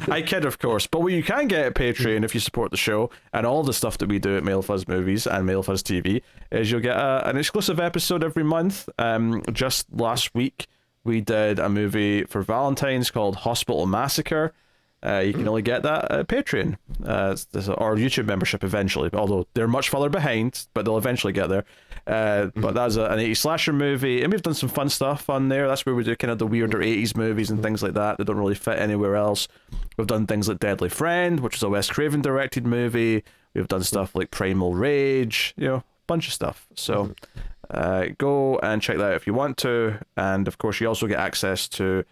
I kid, of course. But what you can get at Patreon if you support the show and all the stuff that we do at Male Fuzz Movies and Male Fuzz TV is you'll get an exclusive episode every month. Just last week, we did a movie for Valentine's called Hospital Massacre. You can only get that at Patreon or YouTube membership eventually, although they're much further behind, but they'll eventually get there. But that's an 80s slasher movie, and we've done some fun stuff on there. That's where we do kind of the weirder 80s movies and things like that don't really fit anywhere else. We've done things like Deadly Friend, which is a Wes Craven directed movie. We've done stuff like Primal Rage, a bunch of stuff. So go and check that out if you want to. And of course, you also get access to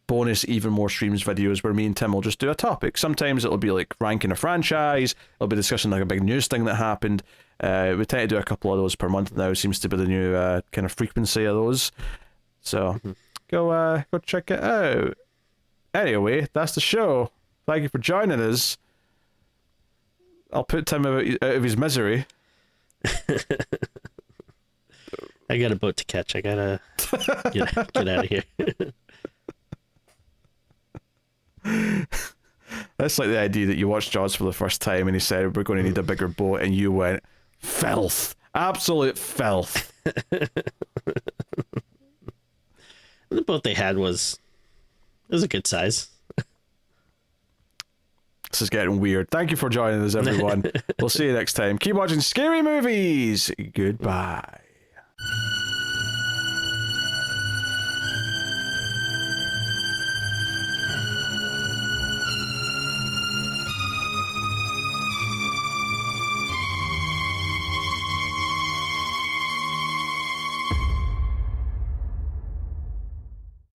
bonus even more streams videos where me and Tim will just do a topic. Sometimes it'll be like ranking a franchise, it'll be discussing like a big news thing that happened. We tend to do a couple of those per month now. Seems to be the new kind of frequency of those. So go check it out. Anyway, that's the show. Thank you for joining us. I'll put Tim out of his misery. I got a boat to catch. I gotta get out of here. That's like the idea that you watched Jaws for the first time and he said we're going to need a bigger boat and you went filth, absolute filth. The boat they had was a good size. This is getting weird. Thank you for joining us, everyone. We'll see you next time. Keep watching scary movies. Goodbye.